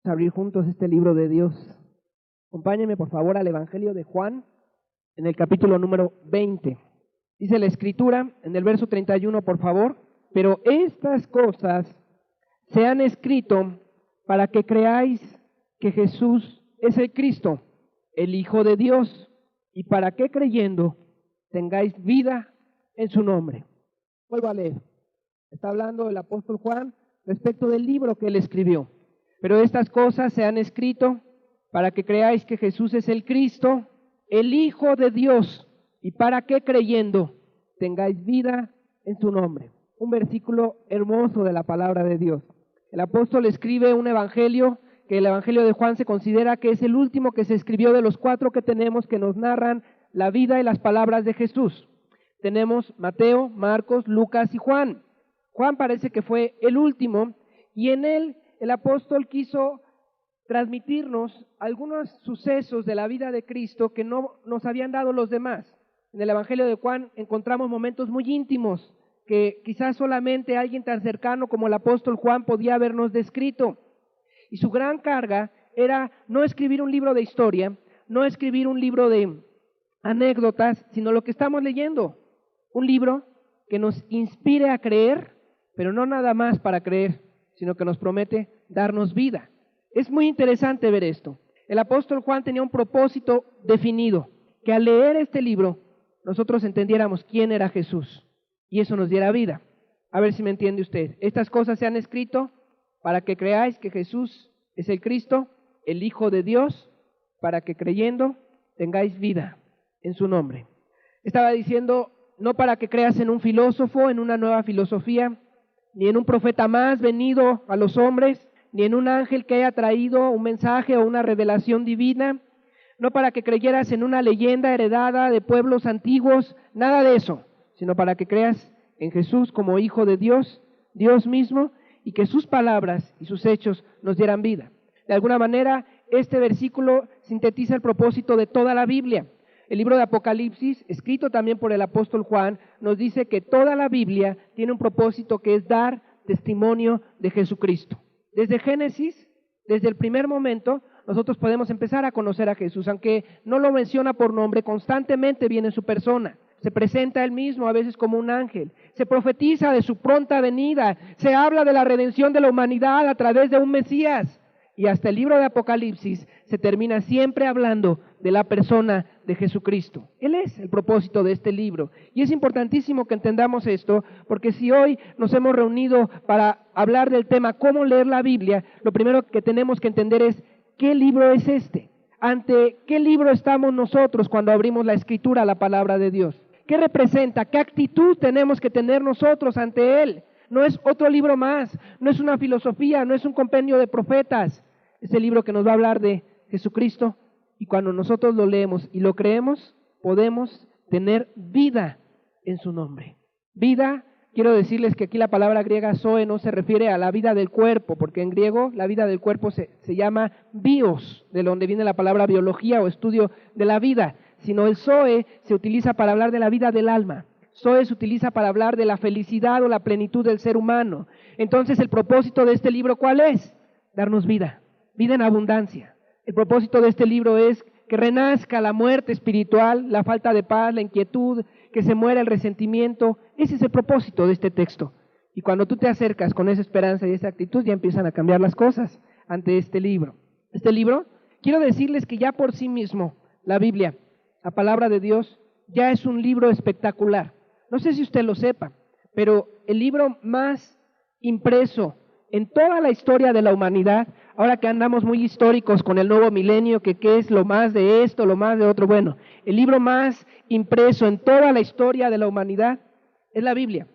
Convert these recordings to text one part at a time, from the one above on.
Vamos a abrir juntos este libro de Dios. Acompáñenme por favor al Evangelio de Juan, en el capítulo número 20. Dice la Escritura, en el verso 31, por favor: pero estas cosas se han escrito para que creáis que Jesús es el Cristo, el Hijo de Dios, y para que creyendo tengáis vida en su nombre. Vuelvo a leer. Está hablando el apóstol Juan respecto del libro que él escribió. Pero estas cosas se han escrito para que creáis que Jesús es el Cristo, el Hijo de Dios, y para que creyendo tengáis vida en su nombre. Un versículo hermoso de la palabra de Dios. El apóstol escribe un evangelio que el evangelio de Juan se considera que es el último que se escribió de los 4 que tenemos que nos narran la vida y las palabras de Jesús. Tenemos Mateo, Marcos, Lucas y Juan. Juan parece que fue el último, y en él el apóstol quiso transmitirnos algunos sucesos de la vida de Cristo que no nos habían dado los demás. En el Evangelio de Juan encontramos momentos muy íntimos que quizás solamente alguien tan cercano como el apóstol Juan podía habernos descrito. Y su gran carga era no escribir un libro de historia, no escribir un libro de anécdotas, sino lo que estamos leyendo. Un libro que nos inspire a creer, pero no nada más para creer, sino que nos promete darnos vida. Es muy interesante ver esto. El apóstol Juan tenía un propósito definido, que al leer este libro nosotros entendiéramos quién era Jesús y eso nos diera vida. A ver si me entiende usted. Estas cosas se han escrito para que creáis que Jesús es el Cristo, el Hijo de Dios, para que creyendo tengáis vida en su nombre. Estaba diciendo, no para que creas en un filósofo, en una nueva filosofía, ni en un profeta más venido a los hombres, ni en un ángel que haya traído un mensaje o una revelación divina, no para que creyeras en una leyenda heredada de pueblos antiguos, nada de eso, sino para que creas en Jesús como Hijo de Dios, Dios mismo, y que sus palabras y sus hechos nos dieran vida. De alguna manera, este versículo sintetiza el propósito de toda la Biblia. El libro de Apocalipsis, escrito también por el apóstol Juan, nos dice que toda la Biblia tiene un propósito que es dar testimonio de Jesucristo. Desde Génesis, desde el primer momento, nosotros podemos empezar a conocer a Jesús, aunque no lo menciona por nombre, constantemente viene en su persona. Se presenta él mismo a veces como un ángel, se profetiza de su pronta venida, se habla de la redención de la humanidad a través de un Mesías. Y hasta el libro de Apocalipsis se termina siempre hablando de la persona de Jesucristo. Él es el propósito de este libro. Y es importantísimo que entendamos esto, porque si hoy nos hemos reunido para hablar del tema cómo leer la Biblia, lo primero que tenemos que entender es ¿qué libro es este? ¿Ante qué libro estamos nosotros cuando abrimos la Escritura, la palabra de Dios? ¿Qué representa? ¿Qué actitud tenemos que tener nosotros ante él? No es otro libro más, no es una filosofía, no es un compendio de profetas. Es el libro que nos va a hablar de Jesucristo, y cuando nosotros lo leemos y lo creemos, podemos tener vida en su nombre. Vida, quiero decirles que aquí la palabra griega zoe no se refiere a la vida del cuerpo, porque en griego la vida del cuerpo se llama bios, de donde viene la palabra biología o estudio de la vida, sino el zoe se utiliza para hablar de la vida del alma. Zoe se utiliza para hablar de la felicidad o la plenitud del ser humano. Entonces, el propósito de este libro, ¿cuál es? Darnos vida, vida en abundancia. El propósito de este libro es que renazca la muerte espiritual, la falta de paz, la inquietud, que se muera el resentimiento. Ese es el propósito de este texto. Y cuando tú te acercas con esa esperanza y esa actitud, ya empiezan a cambiar las cosas ante este libro. Este libro, quiero decirles que ya por sí mismo, la Biblia, la palabra de Dios, ya es un libro espectacular. No sé si usted lo sepa, pero el libro más impreso en toda la historia de la humanidad, ahora que andamos muy históricos con el nuevo milenio, que qué es lo más de esto, lo más de otro, bueno, el libro más impreso en toda la historia de la humanidad es la Biblia.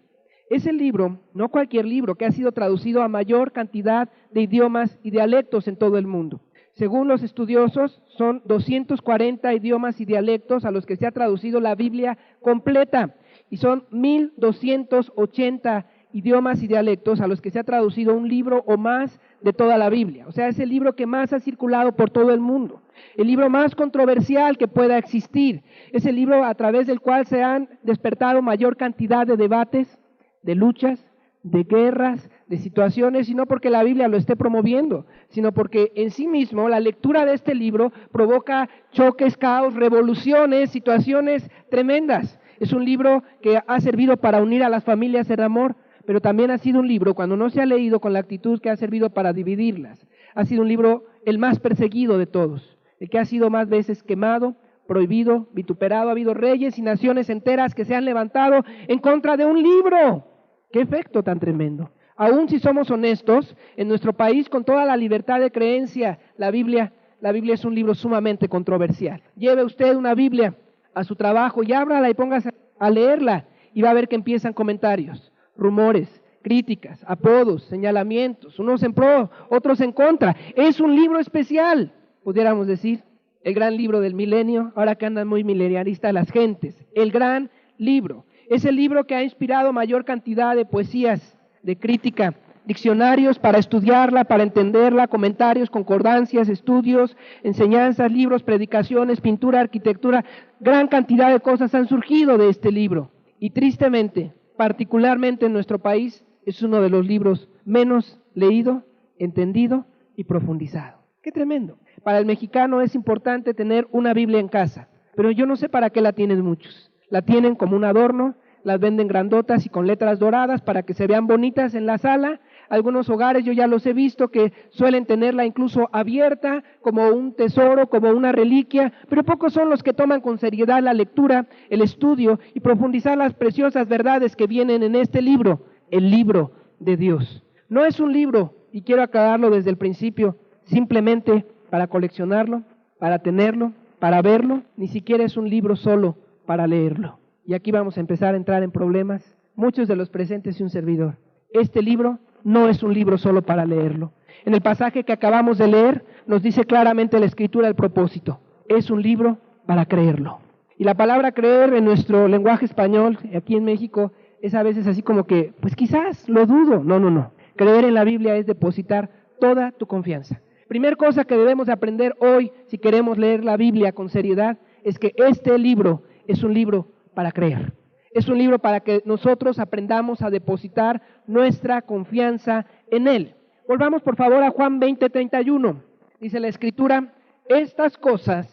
Es el libro, no cualquier libro, que ha sido traducido a mayor cantidad de idiomas y dialectos en todo el mundo. Según los estudiosos, son 240 idiomas y dialectos a los que se ha traducido la Biblia completa, y son 1280 idiomas y dialectos a los que se ha traducido un libro o más de toda la Biblia. O sea, es el libro que más ha circulado por todo el mundo, el libro más controversial que pueda existir, es el libro a través del cual se han despertado mayor cantidad de debates, de luchas, de guerras, de situaciones, y no porque la Biblia lo esté promoviendo, sino porque en sí mismo la lectura de este libro provoca choques, caos, revoluciones, situaciones tremendas. Es un libro que ha servido para unir a las familias en amor, pero también ha sido un libro, cuando no se ha leído con la actitud, que ha servido para dividirlas. Ha sido un libro el más perseguido de todos, el que ha sido más veces quemado, prohibido, vituperado. Ha habido reyes y naciones enteras que se han levantado en contra de un libro. ¡Qué efecto tan tremendo! Aún si somos honestos, en nuestro país, con toda la libertad de creencia, la Biblia es un libro sumamente controversial. Lleve usted una Biblia a su trabajo y ábrala y póngase a leerla, y va a ver que empiezan comentarios, rumores, críticas, apodos, señalamientos, unos en pro, otros en contra. Es un libro especial, pudiéramos decir, el gran libro del milenio, ahora que andan muy milenialistas las gentes. El gran libro. Es el libro que ha inspirado mayor cantidad de poesías, de crítica, diccionarios para estudiarla, para entenderla, comentarios, concordancias, estudios, enseñanzas, libros, predicaciones, pintura, arquitectura. Gran cantidad de cosas han surgido de este libro. Y tristemente, particularmente en nuestro país, es uno de los libros menos leído, entendido y profundizado. ¡Qué tremendo! Para el mexicano es importante tener una Biblia en casa, pero yo no sé para qué la tienen muchos. La tienen como un adorno, las venden grandotas y con letras doradas para que se vean bonitas en la sala. Algunos hogares, yo ya los he visto, que suelen tenerla incluso abierta como un tesoro, como una reliquia, pero pocos son los que toman con seriedad la lectura, el estudio y profundizar las preciosas verdades que vienen en este libro, el libro de Dios. No es un libro, y quiero aclararlo desde el principio, simplemente para coleccionarlo, para tenerlo, para verlo, ni siquiera es un libro solo para leerlo. Y aquí vamos a empezar a entrar en problemas, muchos de los presentes y un servidor. Este libro no es un libro solo para leerlo. En el pasaje que acabamos de leer nos dice claramente la Escritura el propósito. Es un libro para creerlo. Y la palabra creer en nuestro lenguaje español, aquí en México, es a veces así como que, pues quizás lo dudo. No. Creer en la Biblia es depositar toda tu confianza. Primer cosa que debemos de aprender hoy, si queremos leer la Biblia con seriedad, es que este libro es un libro para creer. Es un libro para que nosotros aprendamos a depositar nuestra confianza en Él. Volvamos por favor a Juan 20:31. Dice la Escritura, estas cosas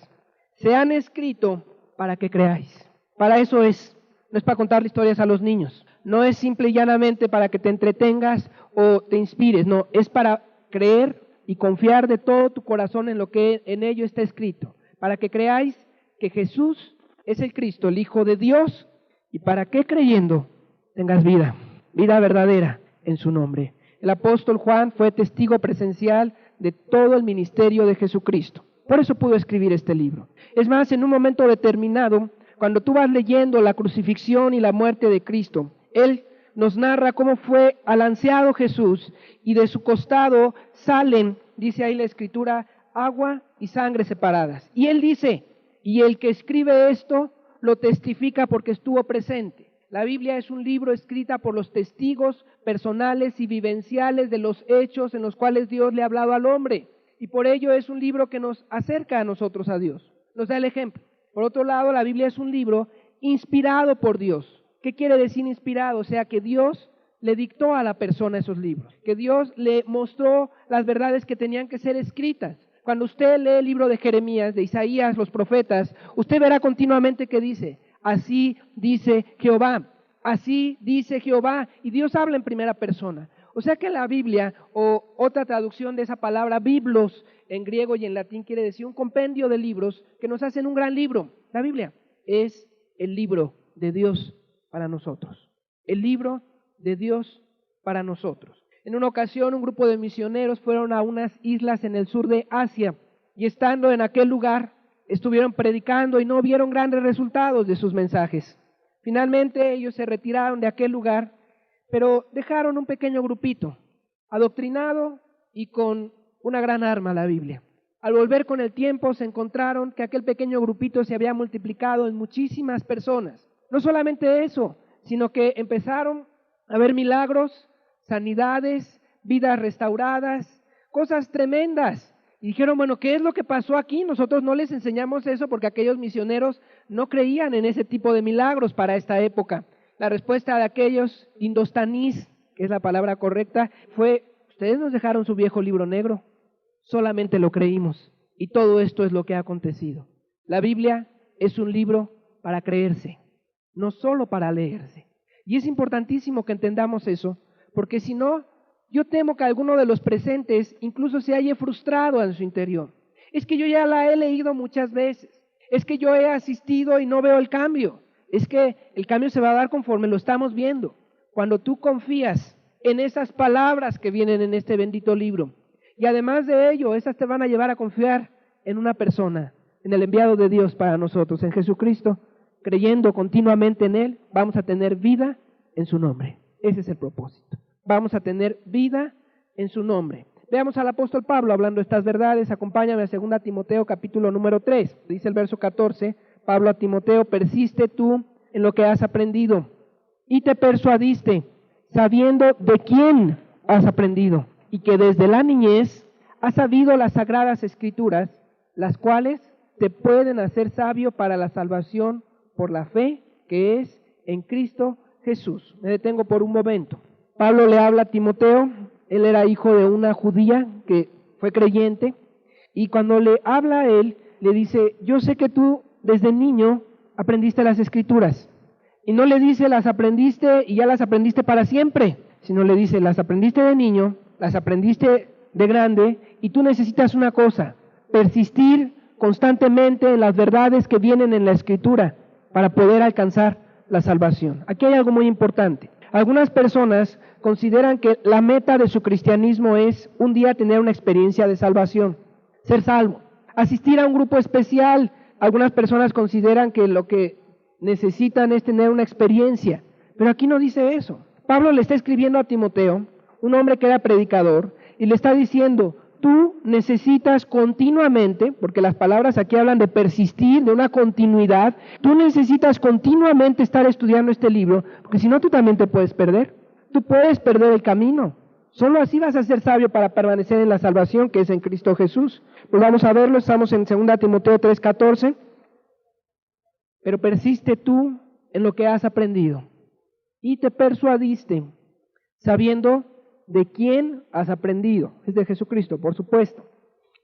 se han escrito para que creáis. Para eso es, no es para contarle historias a los niños. No es simple y llanamente para que te entretengas o te inspires. No, es para creer y confiar de todo tu corazón en lo que en ello está escrito. Para que creáis que Jesús es el Cristo, el Hijo de Dios, y para que creyendo tengas vida verdadera en su nombre. El apóstol Juan fue testigo presencial de todo el ministerio de Jesucristo. Por eso pudo escribir este libro. Es más, en un momento determinado, cuando tú vas leyendo la crucifixión y la muerte de Cristo, él nos narra cómo fue alanceado Jesús y de su costado salen, dice ahí la Escritura, agua y sangre separadas. Y él dice, y el que escribe esto lo testifica porque estuvo presente. La Biblia es un libro escrita por los testigos personales y vivenciales de los hechos en los cuales Dios le ha hablado al hombre. Y por ello es un libro que nos acerca a nosotros a Dios. Nos da el ejemplo. Por otro lado, la Biblia es un libro inspirado por Dios. ¿Qué quiere decir inspirado? O sea, que Dios le dictó a la persona esos libros, que Dios le mostró las verdades que tenían que ser escritas. Cuando usted lee el libro de Jeremías, de Isaías, los profetas, usted verá continuamente que dice, así dice Jehová, así dice Jehová, y Dios habla en primera persona. O sea que la Biblia, o otra traducción de esa palabra, biblos, en griego y en latín, quiere decir un compendio de libros que nos hacen un gran libro. La Biblia es el libro de Dios para nosotros. El libro de Dios para nosotros. En una ocasión, un grupo de misioneros fueron a unas islas en el sur de Asia y estando en aquel lugar, estuvieron predicando y no vieron grandes resultados de sus mensajes. Finalmente, ellos se retiraron de aquel lugar, pero dejaron un pequeño grupito, adoctrinado y con una gran arma, la Biblia. Al volver con el tiempo, se encontraron que aquel pequeño grupito se había multiplicado en muchísimas personas. No solamente eso, sino que empezaron a ver milagros, sanidades, vidas restauradas, cosas tremendas. Y dijeron, bueno, ¿qué es lo que pasó aquí? Nosotros no les enseñamos eso porque aquellos misioneros no creían en ese tipo de milagros para esta época. La respuesta de aquellos indostanís, que es la palabra correcta, fue, ustedes nos dejaron su viejo libro negro, solamente lo creímos. Y todo esto es lo que ha acontecido. La Biblia es un libro para creerse, no solo para leerse. Y es importantísimo que entendamos eso, porque si no, yo temo que alguno de los presentes incluso se haya frustrado en su interior. Es que yo ya la he leído muchas veces, es que yo he asistido y no veo el cambio. Es que el cambio se va a dar conforme lo estamos viendo. Cuando tú confías en esas palabras que vienen en este bendito libro, y además de ello, esas te van a llevar a confiar en una persona, en el enviado de Dios para nosotros, en Jesucristo, creyendo continuamente en Él, vamos a tener vida en su nombre. Ese es el propósito. Vamos a tener vida en su nombre. Veamos al apóstol Pablo hablando estas verdades. Acompáñame a 2 Timoteo capítulo número 3. Dice el verso 14, Pablo a Timoteo: persiste tú en lo que has aprendido y te persuadiste, sabiendo de quién has aprendido, y que desde la niñez has sabido las sagradas escrituras, las cuales te pueden hacer sabio para la salvación por la fe que es en Cristo Jesús. Me detengo por un momento. Pablo le habla a Timoteo, él era hijo de una judía que fue creyente, y cuando le habla a él, le dice: yo sé que tú desde niño aprendiste las escrituras. Y no le dice las aprendiste y ya las aprendiste para siempre, sino le dice: las aprendiste de niño, las aprendiste de grande, y tú necesitas una cosa: persistir constantemente en las verdades que vienen en la Escritura para poder alcanzar la salvación. Aquí hay algo muy importante. Algunas personas consideran que la meta de su cristianismo es un día tener una experiencia de salvación, ser salvo, asistir a un grupo especial. Algunas personas consideran que lo que necesitan es tener una experiencia, pero aquí no dice eso. Pablo le está escribiendo a Timoteo, un hombre que era predicador, y le está diciendo: tú necesitas continuamente, porque las palabras aquí hablan de persistir, de una continuidad, tú necesitas continuamente estar estudiando este libro, porque si no tú también te puedes perder, tú puedes perder el camino. Solo así vas a ser sabio para permanecer en la salvación que es en Cristo Jesús. Pues vamos a verlo, estamos en 2 Timoteo 3:14. Pero persiste tú en lo que has aprendido y te persuadiste, sabiendo de quién has aprendido, es de Jesucristo, por supuesto,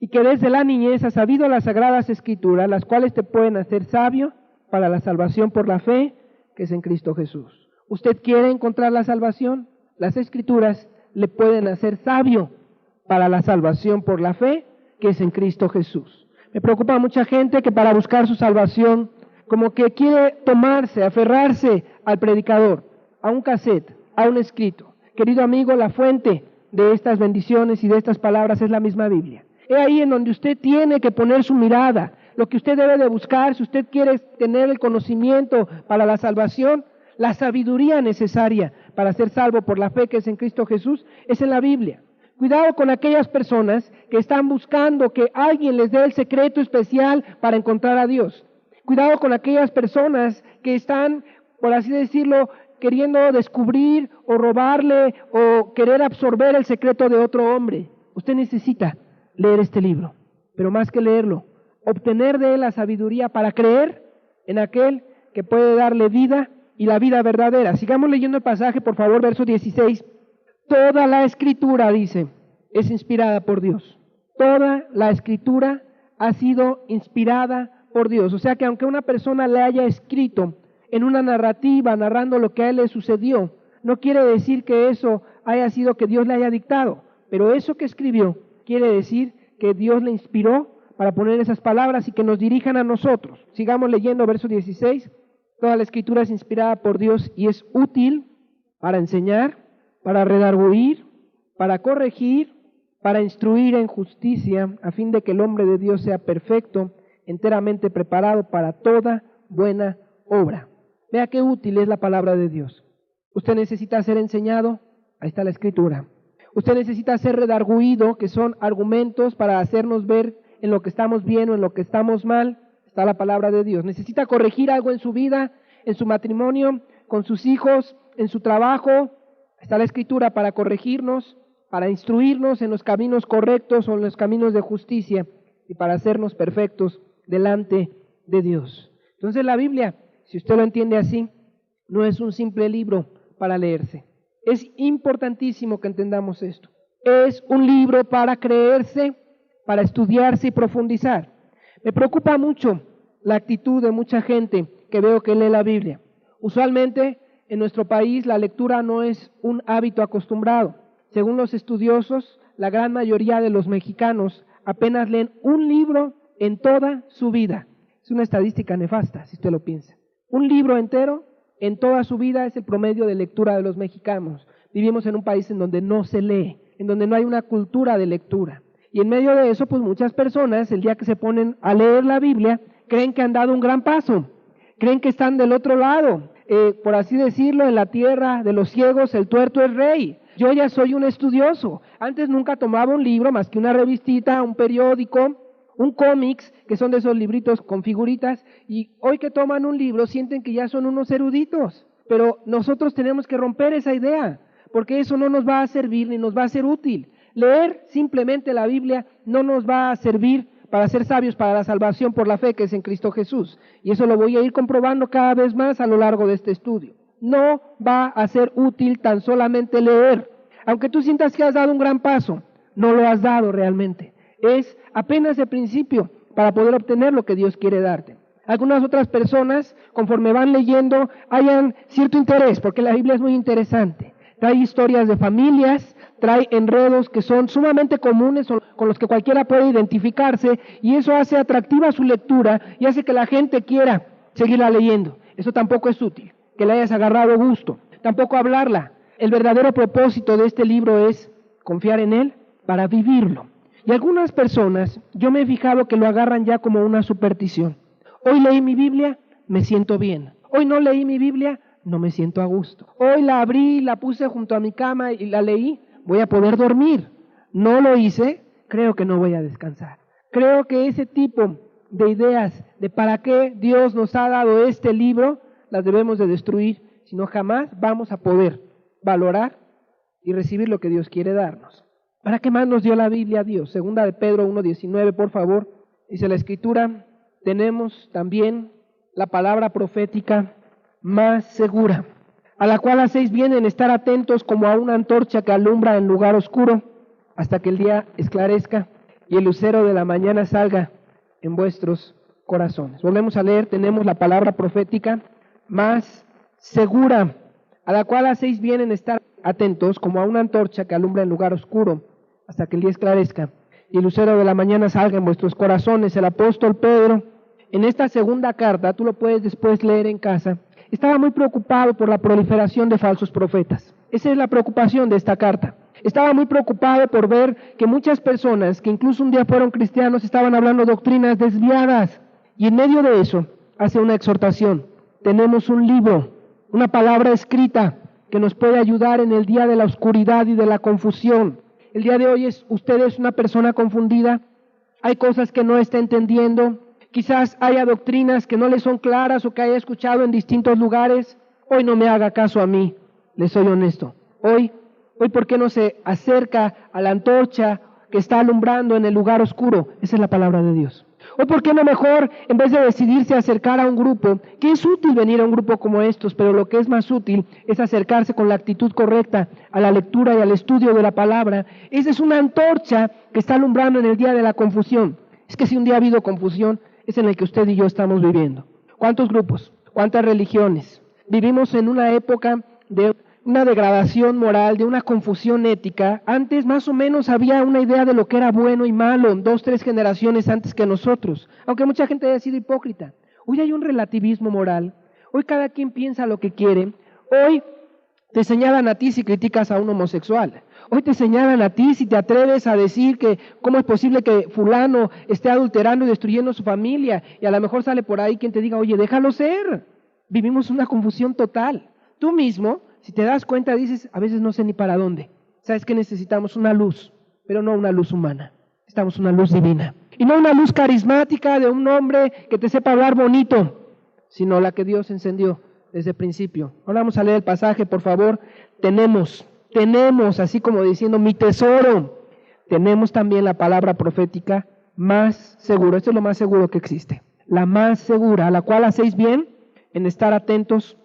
y que desde la niñez has sabido las sagradas escrituras, las cuales te pueden hacer sabio para la salvación por la fe que es en Cristo Jesús. ¿Usted quiere encontrar la salvación? Las escrituras le pueden hacer sabio para la salvación por la fe que es en Cristo Jesús. Me preocupa mucha gente que para buscar su salvación como que quiere tomarse, aferrarse al predicador, a un cassette, a un escrito. Querido amigo, la fuente de estas bendiciones y de estas palabras es la misma Biblia. Es ahí en donde usted tiene que poner su mirada. Lo que usted debe de buscar, si usted quiere tener el conocimiento para la salvación, la sabiduría necesaria para ser salvo por la fe que es en Cristo Jesús, es en la Biblia. Cuidado con aquellas personas que están buscando que alguien les dé el secreto especial para encontrar a Dios. Cuidado con aquellas personas que están, por así decirlo, queriendo descubrir o robarle o querer absorber el secreto de otro hombre. Usted necesita leer este libro, pero más que leerlo, obtener de él la sabiduría para creer en aquel que puede darle vida y la vida verdadera. Sigamos leyendo el pasaje, por favor, verso 16. Toda la Escritura, dice, es inspirada por Dios. Toda la Escritura ha sido inspirada por Dios. O sea que aunque una persona le haya escrito en una narrativa narrando lo que a él le sucedió, no quiere decir que eso haya sido que Dios le haya dictado, pero eso que escribió quiere decir que Dios le inspiró para poner esas palabras y que nos dirijan a nosotros. Sigamos leyendo verso 16. Toda la Escritura es inspirada por Dios y es útil para enseñar, para redarguir, para corregir, para instruir en justicia, a fin de que el hombre de Dios sea perfecto, enteramente preparado para toda buena obra. Vea qué útil es la palabra de Dios. Usted necesita ser enseñado, ahí está la Escritura. Usted necesita ser redarguido, que son argumentos para hacernos ver en lo que estamos bien o en lo que estamos mal, está la palabra de Dios. Necesita corregir algo en su vida, en su matrimonio, con sus hijos, en su trabajo, está la Escritura para corregirnos, para instruirnos en los caminos correctos o en los caminos de justicia y para hacernos perfectos delante de Dios. Entonces la Biblia, si usted lo entiende así, no es un simple libro para leerse. Es importantísimo que entendamos esto. Es un libro para creerse, para estudiarse y profundizar. Me preocupa mucho la actitud de mucha gente que veo que lee la Biblia. Usualmente en nuestro país la lectura no es un hábito acostumbrado. Según los estudiosos, la gran mayoría de los mexicanos apenas leen un libro en toda su vida. Es una estadística nefasta, si usted lo piensa. Un libro entero en toda su vida es el promedio de lectura de los mexicanos. Vivimos en un país en donde no se lee, en donde no hay una cultura de lectura. Y en medio de eso, pues muchas personas, el día que se ponen a leer la Biblia, creen que han dado un gran paso, creen que están del otro lado. Por así decirlo, en la tierra de los ciegos el tuerto es rey. Yo ya soy un estudioso. Antes nunca tomaba un libro más que una revistita, un periódico, un cómics, que son de esos libritos con figuritas, y hoy que toman un libro sienten que ya son unos eruditos. Pero nosotros tenemos que romper esa idea, porque eso no nos va a servir ni nos va a ser útil. Leer simplemente la Biblia no nos va a servir para ser sabios para la salvación por la fe que es en Cristo Jesús. Y eso lo voy a ir comprobando cada vez más a lo largo de este estudio. No va a ser útil tan solamente leer. Aunque tú sientas que has dado un gran paso, no lo has dado realmente. Es apenas el principio para poder obtener lo que Dios quiere darte. Algunas otras personas, conforme van leyendo, hayan cierto interés, porque la Biblia es muy interesante. Trae historias de familias, trae enredos que son sumamente comunes, con los que cualquiera puede identificarse, y eso hace atractiva su lectura y hace que la gente quiera seguirla leyendo. Eso tampoco es útil, que le hayas agarrado gusto, tampoco hablarla. El verdadero propósito de este libro es confiar en él para vivirlo. Y algunas personas, yo me he fijado que lo agarran ya como una superstición. Hoy leí mi Biblia, me siento bien. Hoy no leí mi Biblia, no me siento a gusto. Hoy la abrí, la puse junto a mi cama y la leí, voy a poder dormir. No lo hice, creo que no voy a descansar. Creo que ese tipo de ideas de para qué Dios nos ha dado este libro, las debemos de destruir, si no jamás vamos a poder valorar y recibir lo que Dios quiere darnos. ¿Para qué más nos dio la Biblia Dios? Segunda de Pedro 1:19, por favor. Dice la Escritura, tenemos también la palabra profética más segura, a la cual hacéis bien en estar atentos como a una antorcha que alumbra en lugar oscuro, hasta que el día esclarezca y el lucero de la mañana salga en vuestros corazones. Volvemos a leer, tenemos la palabra profética más segura, a la cual hacéis bien en estar atentos como a una antorcha que alumbra en lugar oscuro, hasta que el día esclarezca y el lucero de la mañana salga en vuestros corazones. El apóstol Pedro, en esta segunda carta, tú lo puedes después leer en casa, estaba muy preocupado por la proliferación de falsos profetas. Esa es la preocupación de esta carta. Estaba muy preocupado por ver que muchas personas, que incluso un día fueron cristianos, estaban hablando doctrinas desviadas. Y en medio de eso, hace una exhortación. Tenemos un libro, una palabra escrita, que nos puede ayudar en el día de la oscuridad y de la confusión. El día de hoy usted es una persona confundida, hay cosas que no está entendiendo, quizás haya doctrinas que no le son claras o que haya escuchado en distintos lugares. Hoy no me haga caso a mí, le soy honesto. Hoy, ¿por qué no se acerca a la antorcha que está alumbrando en el lugar oscuro? Esa es la palabra de Dios. Hoy, ¿por qué no mejor, en vez de decidirse a acercar a un grupo, que es útil venir a un grupo como estos, pero lo que es más útil es acercarse con la actitud correcta a la lectura y al estudio de la palabra? Esa es una antorcha que está alumbrando en el día de la confusión. Es que si un día ha habido confusión, es en el que usted y yo estamos viviendo. ¿Cuántos grupos? ¿Cuántas religiones? Vivimos en una época de una degradación moral, de una confusión ética. Antes más o menos había una idea de lo que era bueno y malo, 2, 3 generaciones antes que nosotros, aunque mucha gente haya sido hipócrita. Hoy hay un relativismo moral, hoy cada quien piensa lo que quiere, hoy te señalan a ti si criticas a un homosexual, hoy te señalan a ti si te atreves a decir que cómo es posible que fulano esté adulterando y destruyendo su familia, y a lo mejor sale por ahí quien te diga, oye, déjalo ser. Vivimos una confusión total. Tú mismo, si te das cuenta, dices, a veces no sé ni para dónde. Sabes que necesitamos una luz, pero no una luz humana. Necesitamos una luz divina. Y no una luz carismática de un hombre que te sepa hablar bonito, sino la que Dios encendió desde el principio. Ahora vamos a leer el pasaje, por favor. Tenemos, así como diciendo, mi tesoro. Tenemos también la palabra profética más segura. Esto es lo más seguro que existe. La más segura, a la cual hacéis bien en estar atentos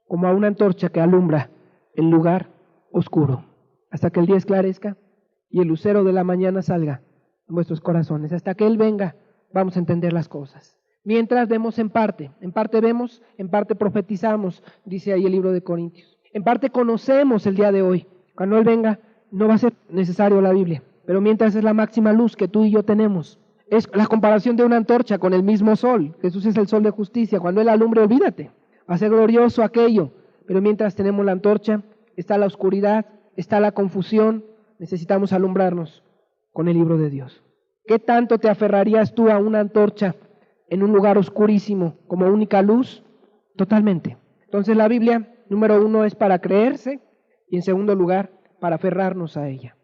como a una antorcha que alumbra en lugar oscuro, hasta que el día esclarezca y el lucero de la mañana salga en vuestros corazones. Hasta que Él venga, vamos a entender las cosas. Mientras vemos en parte vemos, en parte profetizamos, dice ahí el libro de Corintios. En parte conocemos el día de hoy. Cuando Él venga, no va a ser necesario la Biblia, pero mientras es la máxima luz que tú y yo tenemos. Es la comparación de una antorcha con el mismo sol. Jesús es el sol de justicia. Cuando Él alumbre, olvídate. Va a ser glorioso aquello. Pero mientras tenemos la antorcha, está la oscuridad, está la confusión. Necesitamos alumbrarnos con el libro de Dios. ¿Qué tanto te aferrarías tú a una antorcha en un lugar oscurísimo como única luz? Totalmente. Entonces la Biblia, número 1, es para creerse y en segundo lugar, para aferrarnos a ella.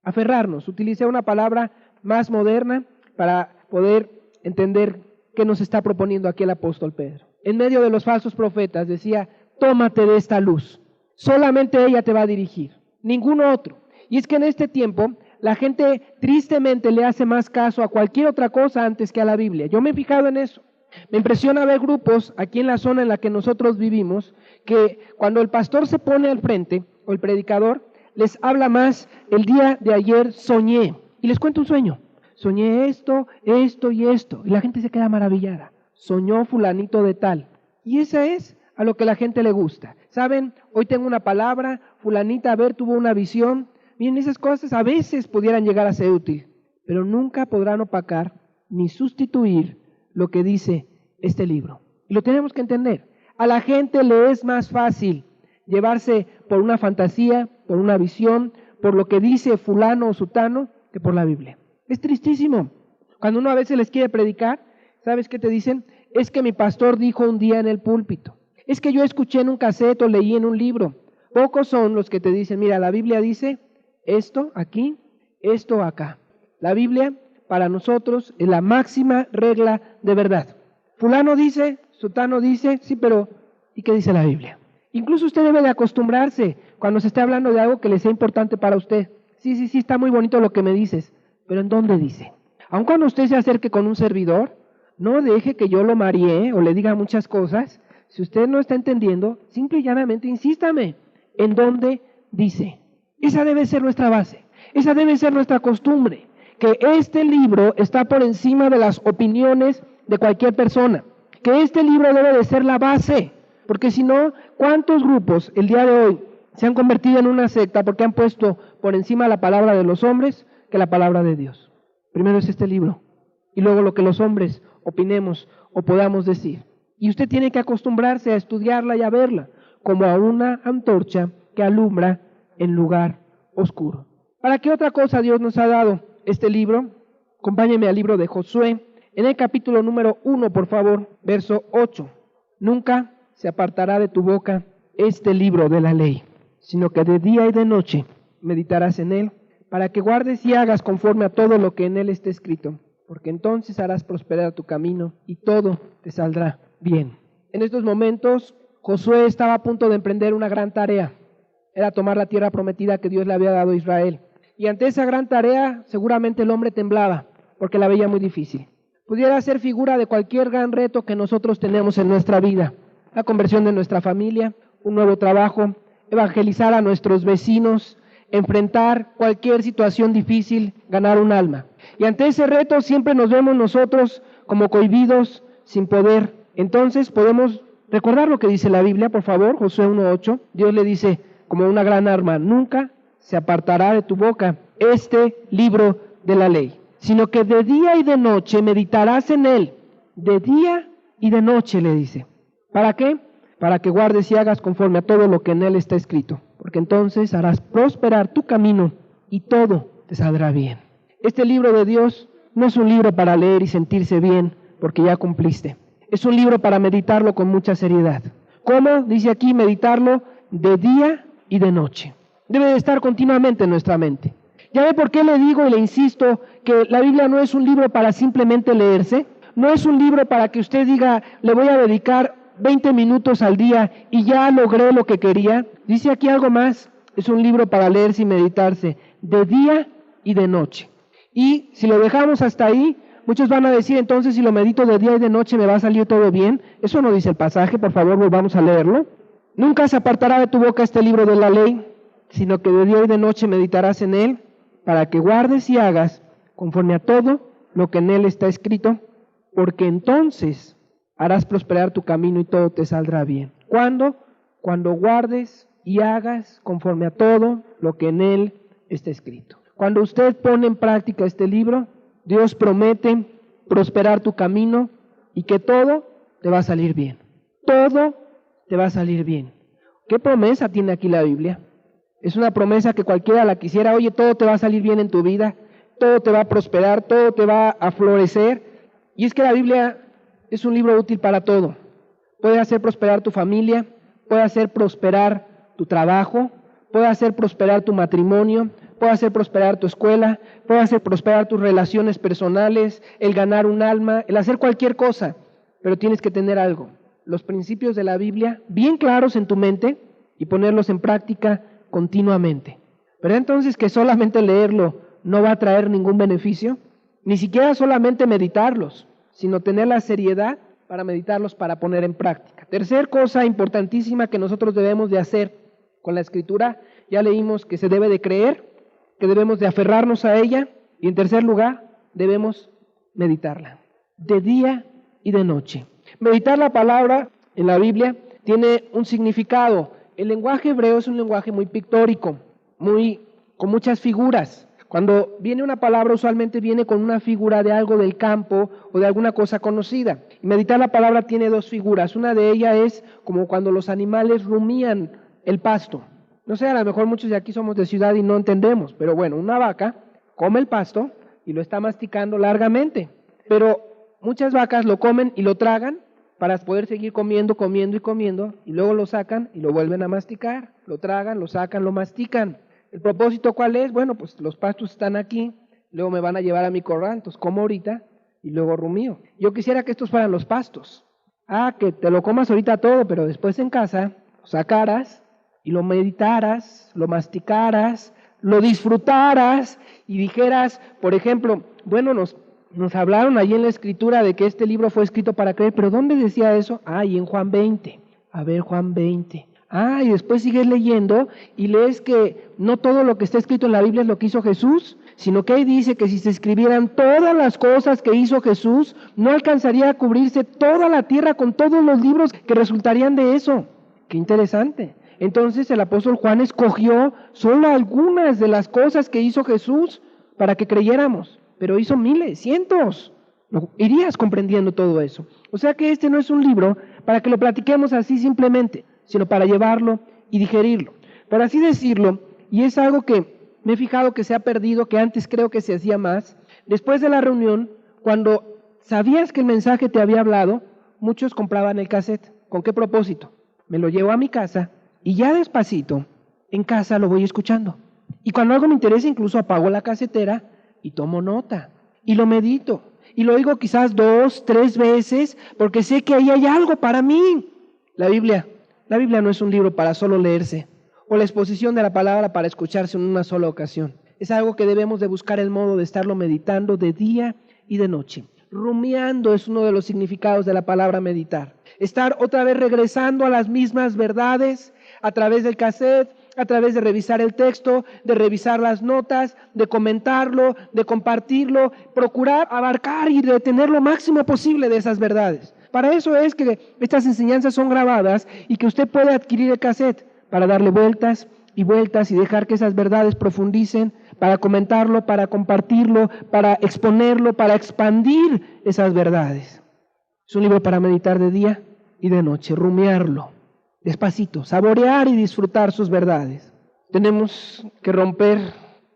Aferrarnos. Utilicé una palabra más moderna para poder entender qué nos está proponiendo aquí el apóstol Pedro. En medio de los falsos profetas decía, tómate de esta luz. Solamente ella te va a dirigir, ningún otro. Y es que en este tiempo la gente tristemente le hace más caso a cualquier otra cosa antes que a la Biblia. Yo me he fijado en eso. Me impresiona ver grupos aquí en la zona en la que nosotros vivimos, que cuando el pastor se pone al frente, o el predicador, les habla más, el día de ayer soñé, y les cuento un sueño. Soñé esto, esto y esto, y la gente se queda maravillada. Soñó fulanito de tal. Y esa es a lo que la gente le gusta. ¿Saben? Hoy tengo una palabra, fulanita, a ver, tuvo una visión. Miren, esas cosas a veces pudieran llegar a ser útil, pero nunca podrán opacar ni sustituir lo que dice este libro. Y lo tenemos que entender. A la gente le es más fácil llevarse por una fantasía, por una visión, por lo que dice fulano o sutano, que por la Biblia. Es tristísimo. Cuando uno a veces les quiere predicar, ¿sabes qué te dicen? Es que mi pastor dijo un día en el púlpito. Es que yo escuché en un cassette o leí en un libro. Pocos son los que te dicen, mira, la Biblia dice esto aquí, esto acá. La Biblia para nosotros es la máxima regla de verdad. Fulano dice, sutano dice, sí, pero ¿y qué dice la Biblia? Incluso usted debe de acostumbrarse cuando se esté hablando de algo que le sea importante para usted. Sí, está muy bonito lo que me dices, pero ¿en dónde dice? Aun cuando usted se acerque con un servidor, no deje que yo lo mareé o le diga muchas cosas. Si usted no está entendiendo, simple y llanamente insístame. ¿En dónde dice? Esa debe ser nuestra base. Esa debe ser nuestra costumbre. Que este libro está por encima de las opiniones de cualquier persona. Que este libro debe de ser la base. Porque si no, ¿cuántos grupos el día de hoy se han convertido en una secta porque han puesto por encima la palabra de los hombres que la palabra de Dios? Primero es este libro. Y luego lo que los hombres opinemos o podamos decir. Y usted tiene que acostumbrarse a estudiarla y a verla como a una antorcha que alumbra en lugar oscuro. ¿Para qué otra cosa Dios nos ha dado este libro? Acompáñeme al libro de Josué, en el capítulo número 1, por favor, verso 8. Nunca se apartará de tu boca este libro de la ley, sino que de día y de noche meditarás en él, para que guardes y hagas conforme a todo lo que en él esté escrito, porque entonces harás prosperar tu camino y todo te saldrá bien. En estos momentos, Josué estaba a punto de emprender una gran tarea. Era tomar la tierra prometida que Dios le había dado a Israel. Y ante esa gran tarea, seguramente el hombre temblaba, porque la veía muy difícil. Pudiera ser figura de cualquier gran reto que nosotros tenemos en nuestra vida. La conversión de nuestra familia, un nuevo trabajo, evangelizar a nuestros vecinos, enfrentar cualquier situación difícil, ganar un alma. Y ante ese reto siempre nos vemos nosotros como cohibidos, sin poder. Entonces podemos recordar lo que dice la Biblia, por favor, Josué 1:8. Dios le dice, como una gran arma, nunca se apartará de tu boca este libro de la ley, sino que de día y de noche meditarás en él. De día y de noche, le dice. ¿Para qué? Para que guardes y hagas conforme a todo lo que en él está escrito, porque entonces harás prosperar tu camino y todo te saldrá bien. Este libro de Dios no es un libro para leer y sentirse bien porque ya cumpliste. Es un libro para meditarlo con mucha seriedad. ¿Cómo? Dice aquí, meditarlo de día y de noche. Debe de estar continuamente en nuestra mente. ¿Ya ve por qué le digo y le insisto que la Biblia no es un libro para simplemente leerse? No es un libro para que usted diga, le voy a dedicar 20 minutos al día y ya logré lo que quería. Dice aquí algo más, es un libro para leerse y meditarse de día y de noche. Y si lo dejamos hasta ahí, muchos van a decir, entonces si lo medito de día y de noche me va a salir todo bien. Eso no dice el pasaje, por favor volvamos a leerlo. Nunca se apartará de tu boca este libro de la ley, sino que de día y de noche meditarás en él, para que guardes y hagas conforme a todo lo que en él está escrito, porque entonces harás prosperar tu camino y todo te saldrá bien. ¿Cuándo? Cuando guardes y hagas conforme a todo lo que en él está escrito. Cuando usted pone en práctica este libro, Dios promete prosperar tu camino y que todo te va a salir bien. Todo te va a salir bien. ¿Qué promesa tiene aquí la Biblia? Es una promesa que cualquiera la quisiera. Oye, todo te va a salir bien en tu vida, todo te va a prosperar, todo te va a florecer. Y es que la Biblia es un libro útil para todo. Puede hacer prosperar tu familia, puede hacer prosperar tu trabajo, puede hacer prosperar tu matrimonio, puede hacer prosperar tu escuela, puede hacer prosperar tus relaciones personales, el ganar un alma, el hacer cualquier cosa. Pero tienes que tener algo, los principios de la Biblia bien claros en tu mente y ponerlos en práctica continuamente. Pero entonces que solamente leerlo no va a traer ningún beneficio, ni siquiera solamente meditarlos, sino tener la seriedad para meditarlos, para poner en práctica. Tercer cosa importantísima que nosotros debemos de hacer con la Escritura, ya leímos que se debe de creer, que debemos de aferrarnos a ella, y en tercer lugar, debemos meditarla, de día y de noche. Meditar la palabra en la Biblia tiene un significado. El lenguaje hebreo es un lenguaje muy pictórico, con muchas figuras. Cuando viene una palabra, usualmente viene con una figura de algo del campo o de alguna cosa conocida. Y meditar la palabra tiene dos figuras. Una de ellas es como cuando los animales rumían el pasto. No sé, a lo mejor muchos de aquí somos de ciudad y no entendemos, pero bueno, una vaca come el pasto y lo está masticando largamente. Pero muchas vacas lo comen y lo tragan para poder seguir comiendo, comiendo y comiendo, y luego lo sacan y lo vuelven a masticar. Lo tragan, lo sacan, lo mastican. ¿El propósito cuál es? Bueno, pues los pastos están aquí, luego me van a llevar a mi corral, entonces como ahorita y luego rumío. Yo quisiera que estos fueran los pastos. Que te lo comas ahorita todo, pero después en casa lo sacaras y lo meditaras, lo masticaras, lo disfrutaras y dijeras, por ejemplo, bueno, nos hablaron allí en la Escritura de que este libro fue escrito para creer, pero ¿dónde decía eso? Y en Juan 20. A ver, Juan 20. Y después sigues leyendo y lees que no todo lo que está escrito en la Biblia es lo que hizo Jesús, sino que ahí dice que si se escribieran todas las cosas que hizo Jesús, no alcanzaría a cubrirse toda la tierra con todos los libros que resultarían de eso. ¡Qué interesante! Entonces el apóstol Juan escogió solo algunas de las cosas que hizo Jesús para que creyéramos, pero hizo miles, cientos. Irías comprendiendo todo eso. O sea que este no es un libro para que lo platiquemos así simplemente, sino para llevarlo y digerirlo. Por así decirlo, y es algo que me he fijado que se ha perdido, que antes creo que se hacía más. Después de la reunión, cuando sabías que el mensaje te había hablado, muchos compraban el cassette. ¿Con qué propósito? Me lo llevo a mi casa y ya despacito, en casa lo voy escuchando. Y cuando algo me interesa, incluso apago la casetera y tomo nota. Y lo medito. Y lo oigo quizás 2, 3 veces, porque sé que ahí hay algo para mí. La Biblia no es un libro para solo leerse, o la exposición de la palabra para escucharse en una sola ocasión. Es algo que debemos de buscar el modo de estarlo meditando de día y de noche. Rumiando es uno de los significados de la palabra meditar. Estar otra vez regresando a las mismas verdades a través del cassette, a través de revisar el texto, de revisar las notas, de comentarlo, de compartirlo, procurar abarcar y retener lo máximo posible de esas verdades. Para eso es que estas enseñanzas son grabadas y que usted puede adquirir el cassette para darle vueltas y vueltas y dejar que esas verdades profundicen, para comentarlo, para compartirlo, para exponerlo, para expandir esas verdades. Es un libro para meditar de día y de noche, rumiarlo, despacito, saborear y disfrutar sus verdades. Tenemos que romper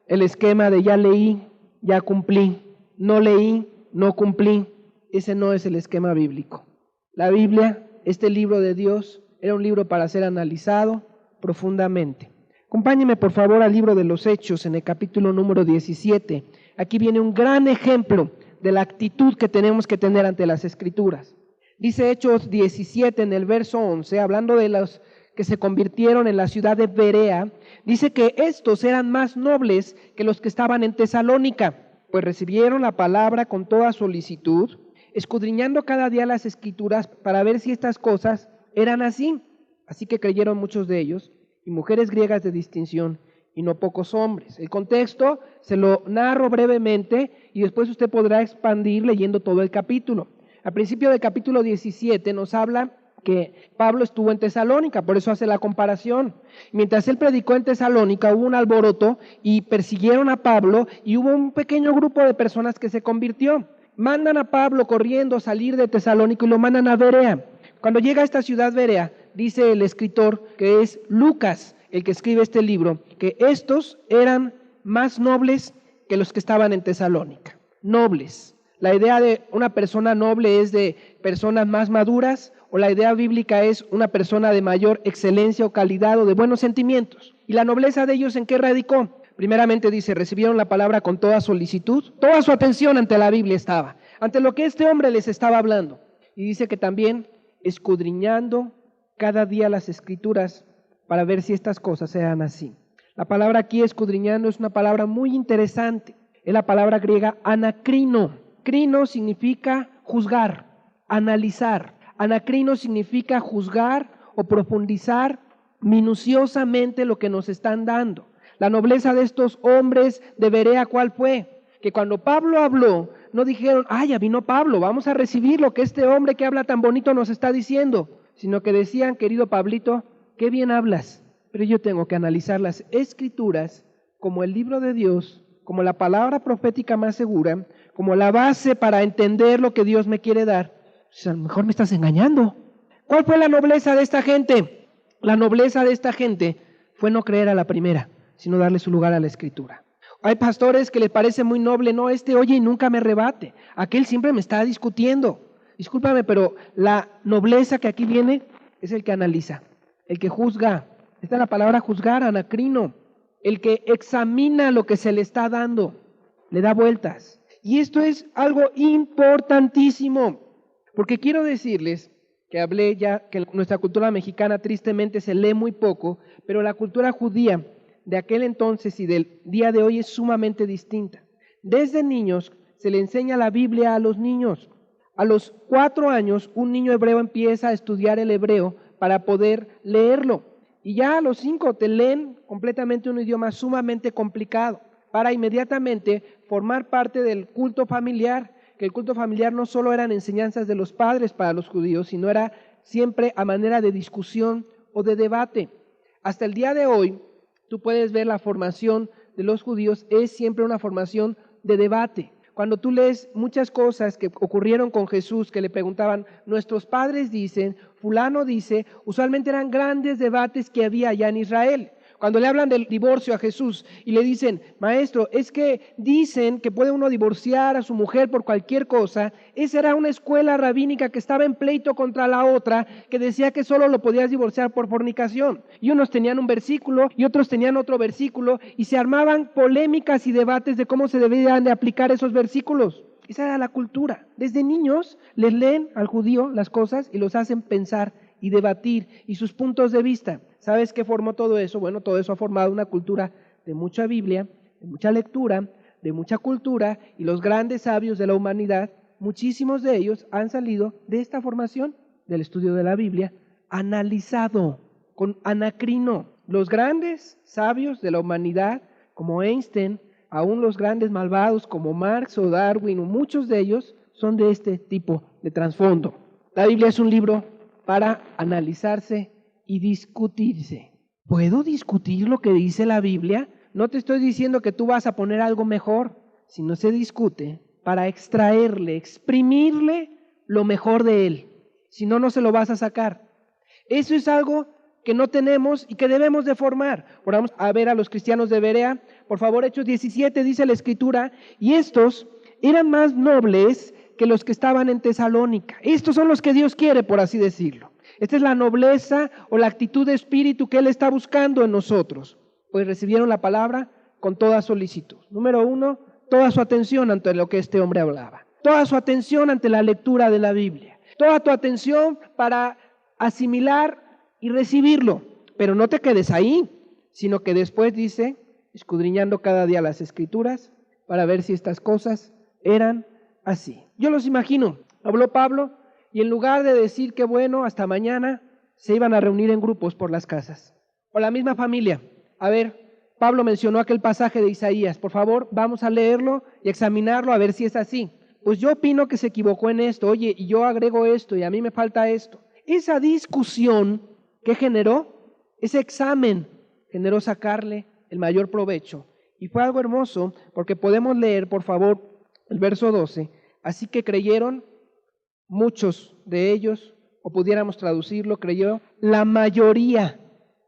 el esquema de ya leí, ya cumplí, no leí, no cumplí. Ese no es el esquema bíblico. La Biblia, este libro de Dios, era un libro para ser analizado profundamente. Acompáñeme por favor al libro de los Hechos en el capítulo número 17. Aquí viene un gran ejemplo de la actitud que tenemos que tener ante las Escrituras. Dice Hechos 17 en el verso 11, hablando de los que se convirtieron en la ciudad de Berea, dice que estos eran más nobles que los que estaban en Tesalónica, pues recibieron la palabra con toda solicitud, escudriñando cada día las Escrituras para ver si estas cosas eran así. Así que creyeron muchos de ellos, y mujeres griegas de distinción, y no pocos hombres. El contexto se lo narro brevemente y después usted podrá expandir leyendo todo el capítulo. Al principio del capítulo 17 nos habla que Pablo estuvo en Tesalónica, por eso hace la comparación. Mientras él predicó en Tesalónica hubo un alboroto y persiguieron a Pablo y hubo un pequeño grupo de personas que se convirtió. Mandan a Pablo corriendo a salir de Tesalónica y lo mandan a Berea. Cuando llega a esta ciudad Berea, dice el escritor, que es Lucas, el que escribe este libro, que estos eran más nobles que los que estaban en Tesalónica. Nobles. La idea de una persona noble es de personas más maduras, o la idea bíblica es una persona de mayor excelencia o calidad o de buenos sentimientos. ¿Y la nobleza de ellos en qué radicó? Primeramente dice, recibieron la palabra con toda solicitud, toda su atención ante la Biblia estaba, ante lo que este hombre les estaba hablando. Y dice que también escudriñando cada día las Escrituras para ver si estas cosas eran así. La palabra aquí escudriñando es una palabra muy interesante. Es la palabra griega anacrino. Crino significa juzgar, analizar. Anacrino significa juzgar o profundizar minuciosamente lo que nos están dando. La nobleza de estos hombres de Berea, ¿cuál fue? Que cuando Pablo habló, no dijeron, ya vino Pablo, vamos a recibir lo que este hombre que habla tan bonito nos está diciendo, sino que decían, querido Pablito, qué bien hablas, pero yo tengo que analizar las Escrituras como el libro de Dios, como la palabra profética más segura, como la base para entender lo que Dios me quiere dar. Pues a lo mejor me estás engañando. ¿Cuál fue la nobleza de esta gente? La nobleza de esta gente fue no creer a la primera, sino darle su lugar a la Escritura. Hay pastores que les parece muy noble, no, oye y nunca me rebate, aquel siempre me está discutiendo. Discúlpame, pero la nobleza que aquí viene es el que analiza, el que juzga. Esta es la palabra juzgar, anacrino. El que examina lo que se le está dando, le da vueltas. Y esto es algo importantísimo, porque quiero decirles que hablé ya que nuestra cultura mexicana tristemente se lee muy poco, pero la cultura judía de aquel entonces y del día de hoy es sumamente distinta. Desde niños se le enseña la Biblia a los niños. A los 4 años un niño hebreo empieza a estudiar el hebreo para poder leerlo. Y ya a los 5 te leen completamente un idioma sumamente complicado para inmediatamente formar parte del culto familiar, que el culto familiar no solo eran enseñanzas de los padres para los judíos, sino era siempre a manera de discusión o de debate. Hasta el día de hoy, tú puedes ver la formación de los judíos es siempre una formación de debate. Cuando tú lees muchas cosas que ocurrieron con Jesús, que le preguntaban, nuestros padres dicen, fulano dice, usualmente eran grandes debates que había allá en Israel. Cuando le hablan del divorcio a Jesús y le dicen, maestro, es que dicen que puede uno divorciar a su mujer por cualquier cosa, esa era una escuela rabínica que estaba en pleito contra la otra, que decía que solo lo podías divorciar por fornicación. Y unos tenían un versículo y otros tenían otro versículo y se armaban polémicas y debates de cómo se debían de aplicar esos versículos. Esa era la cultura. Desde niños les leen al judío las cosas y los hacen pensar y debatir y sus puntos de vista. ¿Sabes qué formó todo eso? Bueno, todo eso ha formado una cultura de mucha Biblia, de mucha lectura, de mucha cultura, y los grandes sabios de la humanidad, muchísimos de ellos han salido de esta formación del estudio de la Biblia, analizado con anacrino. Los grandes sabios de la humanidad, como Einstein, aún los grandes malvados como Marx o Darwin, o muchos de ellos son de este tipo de trasfondo. La Biblia es un libro para analizarse y discutirse. ¿Puedo discutir lo que dice la Biblia? No te estoy diciendo que tú vas a poner algo mejor, sino se discute para extraerle, exprimirle lo mejor de él. Si no, no se lo vas a sacar. Eso es algo que no tenemos y que debemos de formar. Ahora vamos a ver a los cristianos de Berea. Por favor, Hechos 17 dice la Escritura, y estos eran más nobles que los que estaban en Tesalónica. Estos son los que Dios quiere, por así decirlo. Esta es la nobleza o la actitud de espíritu que Él está buscando en nosotros. Pues recibieron la palabra con toda solicitud. Número 1, toda su atención ante lo que este hombre hablaba. Toda su atención ante la lectura de la Biblia. Toda tu atención para asimilar y recibirlo. Pero no te quedes ahí, sino que después dice, escudriñando cada día las Escrituras para ver si estas cosas eran así. Yo los imagino, habló Pablo, y en lugar de decir que bueno, hasta mañana, se iban a reunir en grupos por las casas. O la misma familia. A ver, Pablo mencionó aquel pasaje de Isaías. Por favor, vamos a leerlo y examinarlo a ver si es así. Pues yo opino que se equivocó en esto. Oye, y yo agrego esto y a mí me falta esto. Esa discusión que generó, ese examen, generó sacarle el mayor provecho. Y fue algo hermoso porque podemos leer, por favor, el verso 12. Así que creyeron muchos de ellos, o pudiéramos traducirlo, creyó la mayoría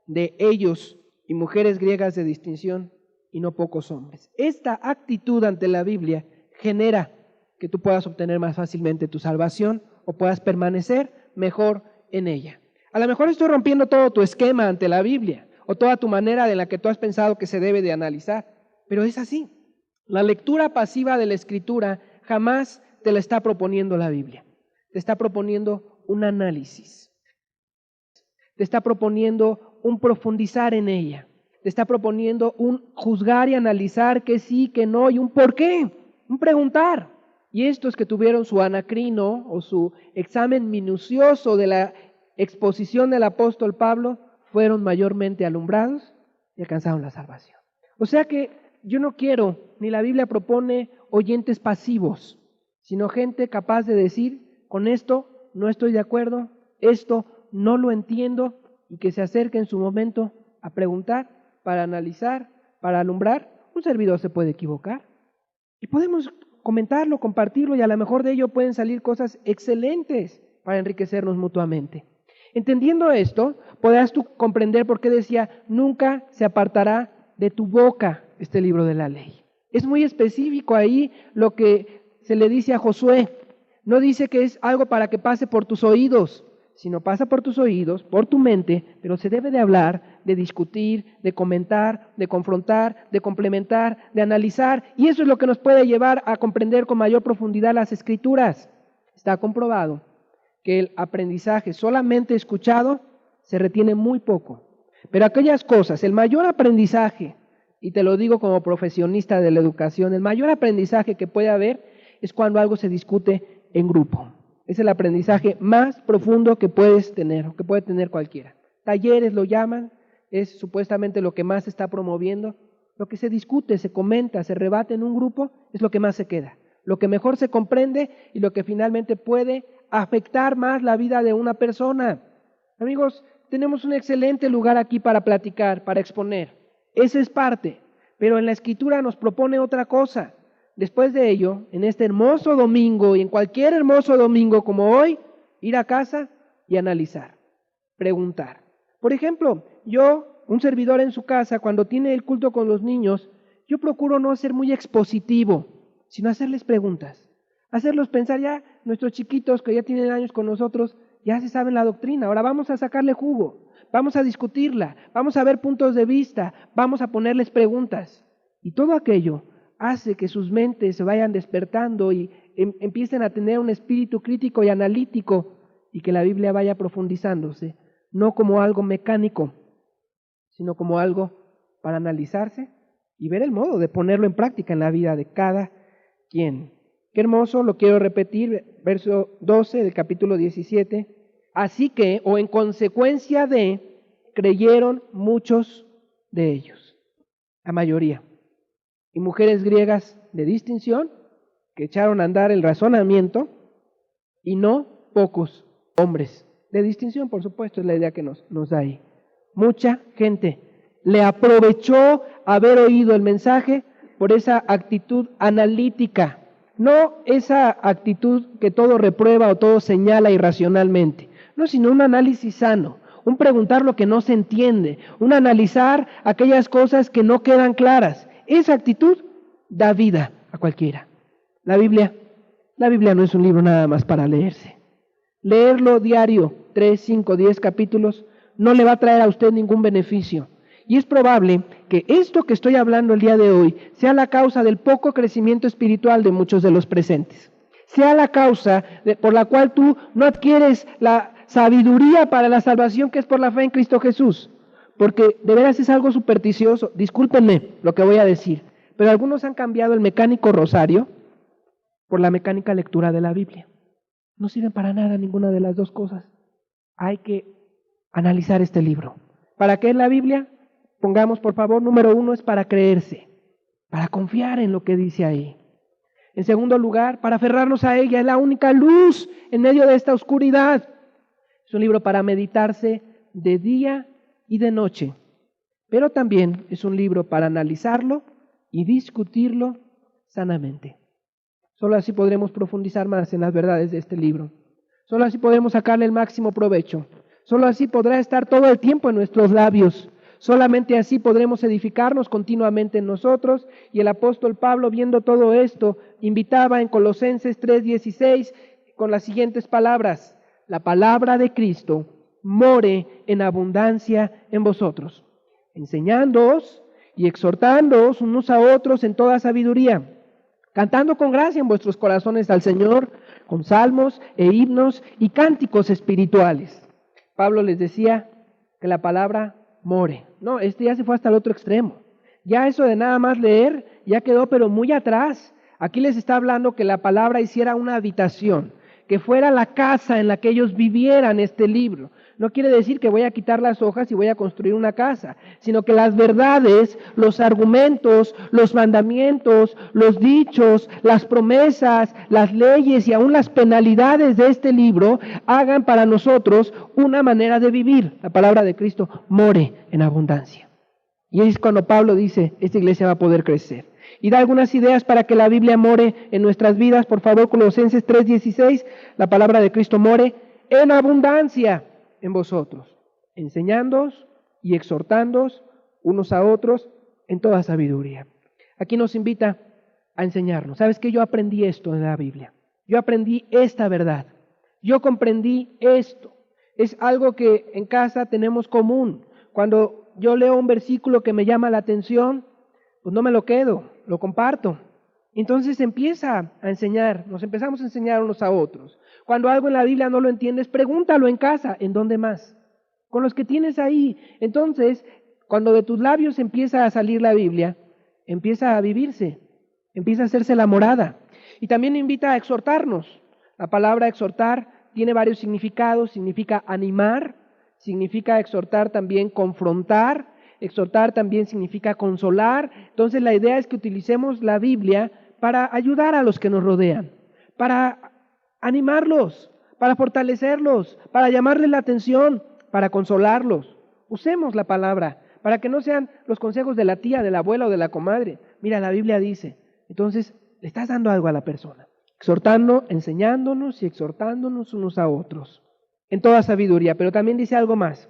de ellos y mujeres griegas de distinción y no pocos hombres. Esta actitud ante la Biblia genera que tú puedas obtener más fácilmente tu salvación o puedas permanecer mejor en ella. A lo mejor estoy rompiendo todo tu esquema ante la Biblia o toda tu manera de la que tú has pensado que se debe de analizar, pero es así. La lectura pasiva de la Escritura jamás te la está proponiendo la Biblia. Te está proponiendo un análisis. Te está proponiendo un profundizar en ella. Te está proponiendo un juzgar y analizar que sí, que no y un por qué, un preguntar. Y estos que tuvieron su anacrino o su examen minucioso de la exposición del apóstol Pablo fueron mayormente alumbrados y alcanzaron la salvación. O sea que yo no quiero, ni la Biblia propone oyentes pasivos, sino gente capaz de decir, con esto no estoy de acuerdo, esto no lo entiendo, y que se acerque en su momento a preguntar, para analizar, para alumbrar. Un servidor se puede equivocar y podemos comentarlo, compartirlo, y a lo mejor de ello pueden salir cosas excelentes para enriquecernos mutuamente. Entendiendo esto, podrás tú comprender por qué decía, nunca se apartará de tu boca este libro de la ley. Es muy específico ahí lo que se le dice a Josué. No dice que es algo para que pase por tus oídos, sino pasa por tus oídos, por tu mente, pero se debe de hablar, de discutir, de comentar, de confrontar, de complementar, de analizar, y eso es lo que nos puede llevar a comprender con mayor profundidad las Escrituras. Está comprobado que el aprendizaje solamente escuchado se retiene muy poco, pero aquellas cosas, el mayor aprendizaje, y te lo digo como profesionista de la educación, el mayor aprendizaje que puede haber es cuando algo se discute en grupo. Es el aprendizaje más profundo que puedes tener, o que puede tener cualquiera. Talleres lo llaman, es supuestamente lo que más se está promoviendo. Lo que se discute, se comenta, se rebate en un grupo, es lo que más se queda. Lo que mejor se comprende y lo que finalmente puede afectar más la vida de una persona. Amigos, tenemos un excelente lugar aquí para platicar, para exponer. Esa es parte, pero en la Escritura nos propone otra cosa. Después de ello, en este hermoso domingo y en cualquier hermoso domingo como hoy, ir a casa y analizar, preguntar. Por ejemplo, yo, un servidor en su casa, cuando tiene el culto con los niños, yo procuro no ser muy expositivo, sino hacerles preguntas, hacerlos pensar. Ya nuestros chiquitos que ya tienen años con nosotros, ya se saben la doctrina, ahora vamos a sacarle jugo, vamos a discutirla, vamos a ver puntos de vista, vamos a ponerles preguntas. Y todo aquello hace que sus mentes se vayan despertando y empiecen a tener un espíritu crítico y analítico, y que la Biblia vaya profundizándose, no como algo mecánico, sino como algo para analizarse y ver el modo de ponerlo en práctica en la vida de cada quien. Qué hermoso, lo quiero repetir, verso 12 del capítulo 17. Así que, o en consecuencia de, creyeron muchos de ellos, la mayoría, y mujeres griegas de distinción que echaron a andar el razonamiento, y no pocos hombres de distinción, por supuesto, es la idea que nos da ahí. Mucha gente le aprovechó haber oído el mensaje por esa actitud analítica, no esa actitud que todo reprueba o todo señala irracionalmente, no, sino un análisis sano, un preguntar lo que no se entiende, un analizar aquellas cosas que no quedan claras. Esa actitud da vida a cualquiera. La Biblia no es un libro nada más para leerse. Leerlo diario, 3, 5, 10 capítulos, no le va a traer a usted ningún beneficio. Y es probable que esto que estoy hablando el día de hoy sea la causa del poco crecimiento espiritual de muchos de los presentes. Sea la causa por la cual tú no adquieres la sabiduría para la salvación que es por la fe en Cristo Jesús. Porque de veras es algo supersticioso. Discúlpenme lo que voy a decir, pero algunos han cambiado el mecánico rosario por la mecánica lectura de la Biblia. No sirven para nada ninguna de las dos cosas. Hay que analizar este libro. ¿Para qué es la Biblia? pongamos por favor, número 1 es para creerse, para confiar en lo que dice ahí. En segundo lugar, para aferrarnos a ella, es la única luz en medio de esta oscuridad. Es un libro para meditarse de día y de noche, pero también es un libro para analizarlo y discutirlo sanamente. Solo así podremos profundizar más en las verdades de este libro. Solo así podremos sacarle el máximo provecho. Solo así podrá estar todo el tiempo en nuestros labios. Solamente así podremos edificarnos continuamente en nosotros. Y el apóstol Pablo, viendo todo esto, invitaba en Colosenses 3:16 con las siguientes palabras: la palabra de Cristo more en abundancia en vosotros, enseñándoos y exhortándoos unos a otros en toda sabiduría, cantando con gracia en vuestros corazones al Señor, con salmos e himnos y cánticos espirituales. Pablo les decía que la palabra more. No, ya se fue hasta el otro extremo. Ya eso de nada más leer ya quedó pero muy atrás. Aquí les está hablando que la palabra hiciera una habitación, que fuera la casa en la que ellos vivieran este libro. No quiere decir que voy a quitar las hojas y voy a construir una casa, sino que las verdades, los argumentos, los mandamientos, los dichos, las promesas, las leyes y aún las penalidades de este libro hagan para nosotros una manera de vivir. La palabra de Cristo more en abundancia. Y es cuando Pablo dice, esta iglesia va a poder crecer. Y da algunas ideas para que la Biblia more en nuestras vidas. Por favor, Colosenses 3:16, la palabra de Cristo more en abundancia en vosotros, enseñándoos y exhortándoos unos a otros en toda sabiduría. Aquí nos invita a enseñarnos. ¿Sabes qué? Yo aprendí esto en la Biblia. Yo aprendí esta verdad. Yo comprendí esto. Es algo que en casa tenemos común. Cuando yo leo un versículo que me llama la atención, pues no me lo quedo, lo comparto. Entonces empieza a enseñar, nos empezamos a enseñar unos a otros. Cuando algo en la Biblia no lo entiendes, pregúntalo en casa. ¿En dónde más? Con los que tienes ahí. Entonces, cuando de tus labios empieza a salir la Biblia, empieza a vivirse, empieza a hacerse la morada. Y también invita a exhortarnos. La palabra exhortar tiene varios significados. Significa animar, significa exhortar también confrontar, exhortar también significa consolar. Entonces la idea es que utilicemos la Biblia para ayudar a los que nos rodean, para animarlos, para fortalecerlos, para llamarles la atención, para consolarlos. Usemos la palabra para que no sean los consejos de la tía, de la abuela o de la comadre. Mira, la Biblia dice. Entonces, le estás dando algo a la persona, exhortando, enseñándonos y exhortándonos unos a otros, en toda sabiduría. Pero también dice algo más.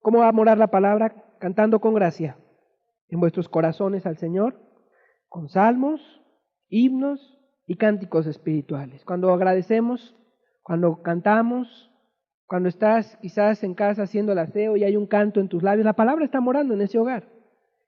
¿Cómo va a morar la palabra? Cantando con gracia en vuestros corazones al Señor, con salmos, himnos y cánticos espirituales. Cuando agradecemos, cuando cantamos, cuando estás quizás en casa haciendo el aseo y hay un canto en tus labios, la palabra está morando en ese hogar.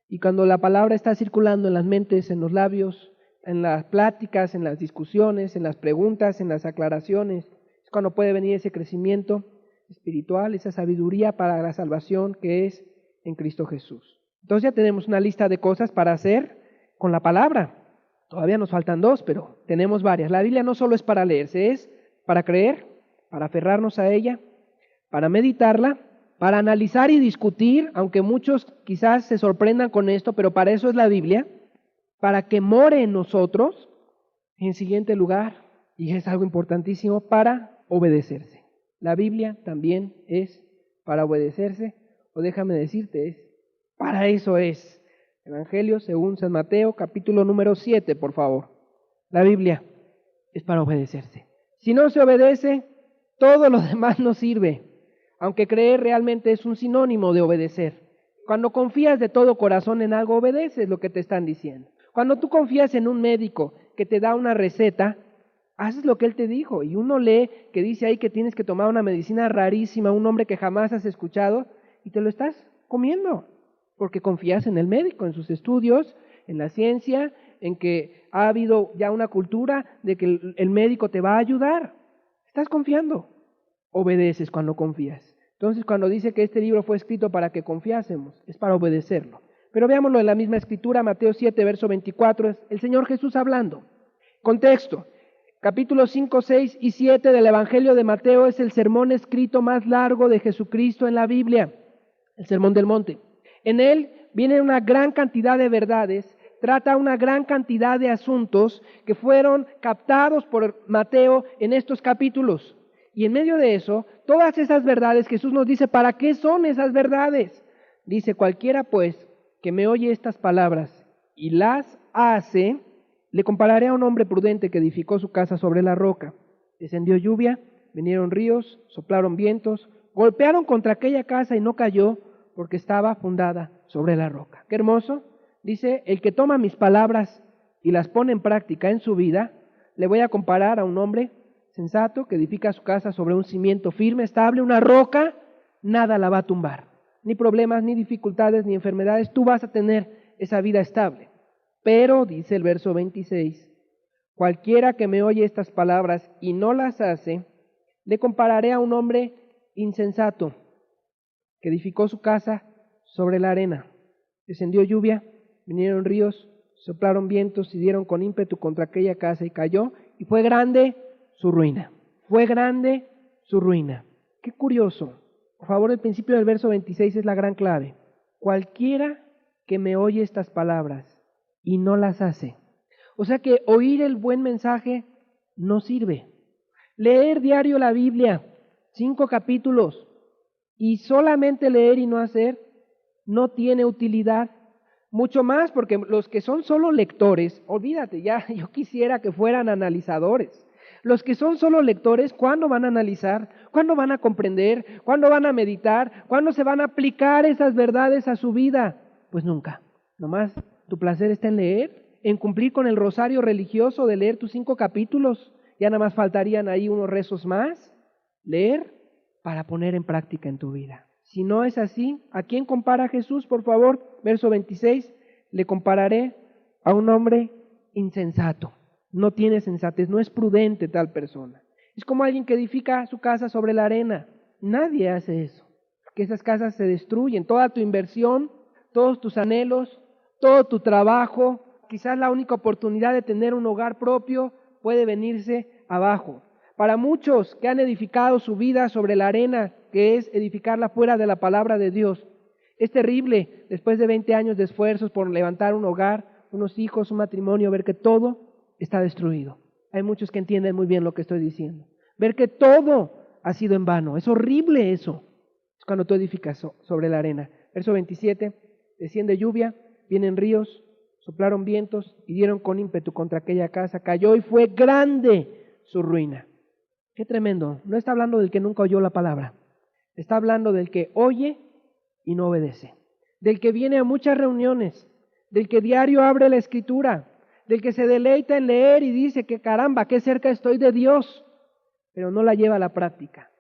Y cuando la palabra está circulando en las mentes, en los labios, en las pláticas, en las discusiones, en las preguntas, en las aclaraciones, es cuando puede venir ese crecimiento espiritual, esa sabiduría para la salvación que es en Cristo Jesús. Entonces ya tenemos una lista de cosas para hacer con la palabra. Todavía nos faltan 2, pero tenemos varias. La Biblia no solo es para leerse, es para creer, para aferrarnos a ella, para meditarla, para analizar y discutir, aunque muchos quizás se sorprendan con esto, pero para eso es la Biblia, para que more en nosotros. En siguiente lugar, y es algo importantísimo, para obedecerse. La Biblia también es para obedecerse, o déjame decirte, para eso es. Evangelio según San Mateo, capítulo número 7, por favor. La Biblia es para obedecerse. Si no se obedece, todo lo demás no sirve, aunque creer realmente es un sinónimo de obedecer. Cuando confías de todo corazón en algo, obedeces lo que te están diciendo. Cuando tú confías en un médico que te da una receta, haces lo que él te dijo. Y uno lee que dice ahí que tienes que tomar una medicina rarísima, un nombre que jamás has escuchado, y te lo estás comiendo, porque confías en el médico, en sus estudios, en la ciencia, en que ha habido ya una cultura de que el médico te va a ayudar. Estás confiando. Obedeces cuando confías. Entonces, cuando dice que este libro fue escrito para que confiásemos, es para obedecerlo. Pero veámoslo en la misma escritura, Mateo 7, verso 24, es el Señor Jesús hablando. Contexto, capítulos 5, 6 y 7 del Evangelio de Mateo es el sermón escrito más largo de Jesucristo en la Biblia, el Sermón del Monte. En él viene una gran cantidad de verdades, trata una gran cantidad de asuntos que fueron captados por Mateo en estos capítulos. Y en medio de eso, todas esas verdades, Jesús nos dice, ¿para qué son esas verdades? Dice, cualquiera pues que me oye estas palabras y las hace, le compararé a un hombre prudente que edificó su casa sobre la roca. Descendió lluvia, vinieron ríos, soplaron vientos, golpearon contra aquella casa y no cayó porque estaba fundada sobre la roca. Qué hermoso. Dice, el que toma mis palabras y las pone en práctica en su vida, le voy a comparar a un hombre sensato que edifica su casa sobre un cimiento firme, estable, una roca, nada la va a tumbar. Ni problemas, ni dificultades, ni enfermedades, tú vas a tener esa vida estable. Pero, dice el verso 26, cualquiera que me oye estas palabras y no las hace, le compararé a un hombre insensato que edificó su casa sobre la arena. Descendió lluvia, vinieron ríos, soplaron vientos y dieron con ímpetu contra aquella casa y cayó, y fue grande su ruina. Fue grande su ruina. Qué curioso. Por favor, el principio del verso 26 es la gran clave. Cualquiera que me oye estas palabras y no las hace. O sea que oír el buen mensaje no sirve. Leer diario la Biblia, 5 capítulos, y solamente leer y no hacer, no tiene utilidad. Mucho más porque los que son solo lectores, olvídate, ya yo quisiera que fueran analizadores. Los que son solo lectores, ¿cuándo van a analizar? ¿Cuándo van a comprender? ¿Cuándo van a meditar? ¿Cuándo se van a aplicar esas verdades a su vida? Pues nunca. Nomás tu placer está en leer, en cumplir con el rosario religioso de leer tus 5 capítulos. Ya nada más faltarían ahí unos rezos más. Leer para poner en práctica en tu vida. Si no es así, ¿a quién compara Jesús, por favor? Verso 26, le compararé a un hombre insensato. No tiene sensatez, no es prudente tal persona. Es como alguien que edifica su casa sobre la arena. Nadie hace eso, porque esas casas se destruyen. Toda tu inversión, todos tus anhelos, todo tu trabajo, quizás la única oportunidad de tener un hogar propio puede venirse abajo. Para muchos que han edificado su vida sobre la arena, que es edificarla fuera de la palabra de Dios, es terrible después de 20 años de esfuerzos por levantar un hogar, unos hijos, un matrimonio, ver que todo está destruido. Hay muchos que entienden muy bien lo que estoy diciendo. Ver que todo ha sido en vano. Es horrible eso. Es cuando tú edificas sobre la arena. Verso 27, desciende lluvia, vienen ríos, soplaron vientos y dieron con ímpetu contra aquella casa. Cayó y fue grande su ruina. Qué tremendo. No está hablando del que nunca oyó la palabra. Está hablando del que oye y no obedece. Del que viene a muchas reuniones. Del que diario abre la escritura. Del que se deleita en leer y dice que caramba, qué cerca estoy de Dios. Pero no la lleva a la práctica.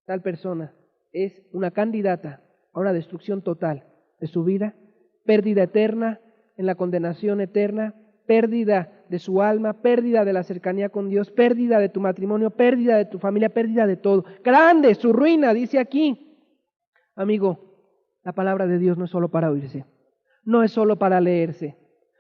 Tal persona es una candidata a una destrucción total de su vida. Pérdida eterna en la condenación eterna. Pérdida de su alma, pérdida de la cercanía con Dios, pérdida de tu matrimonio, pérdida de tu familia, pérdida de todo. Grande su ruina, dice aquí. Amigo, la palabra de Dios no es solo para oírse, no es solo para leerse,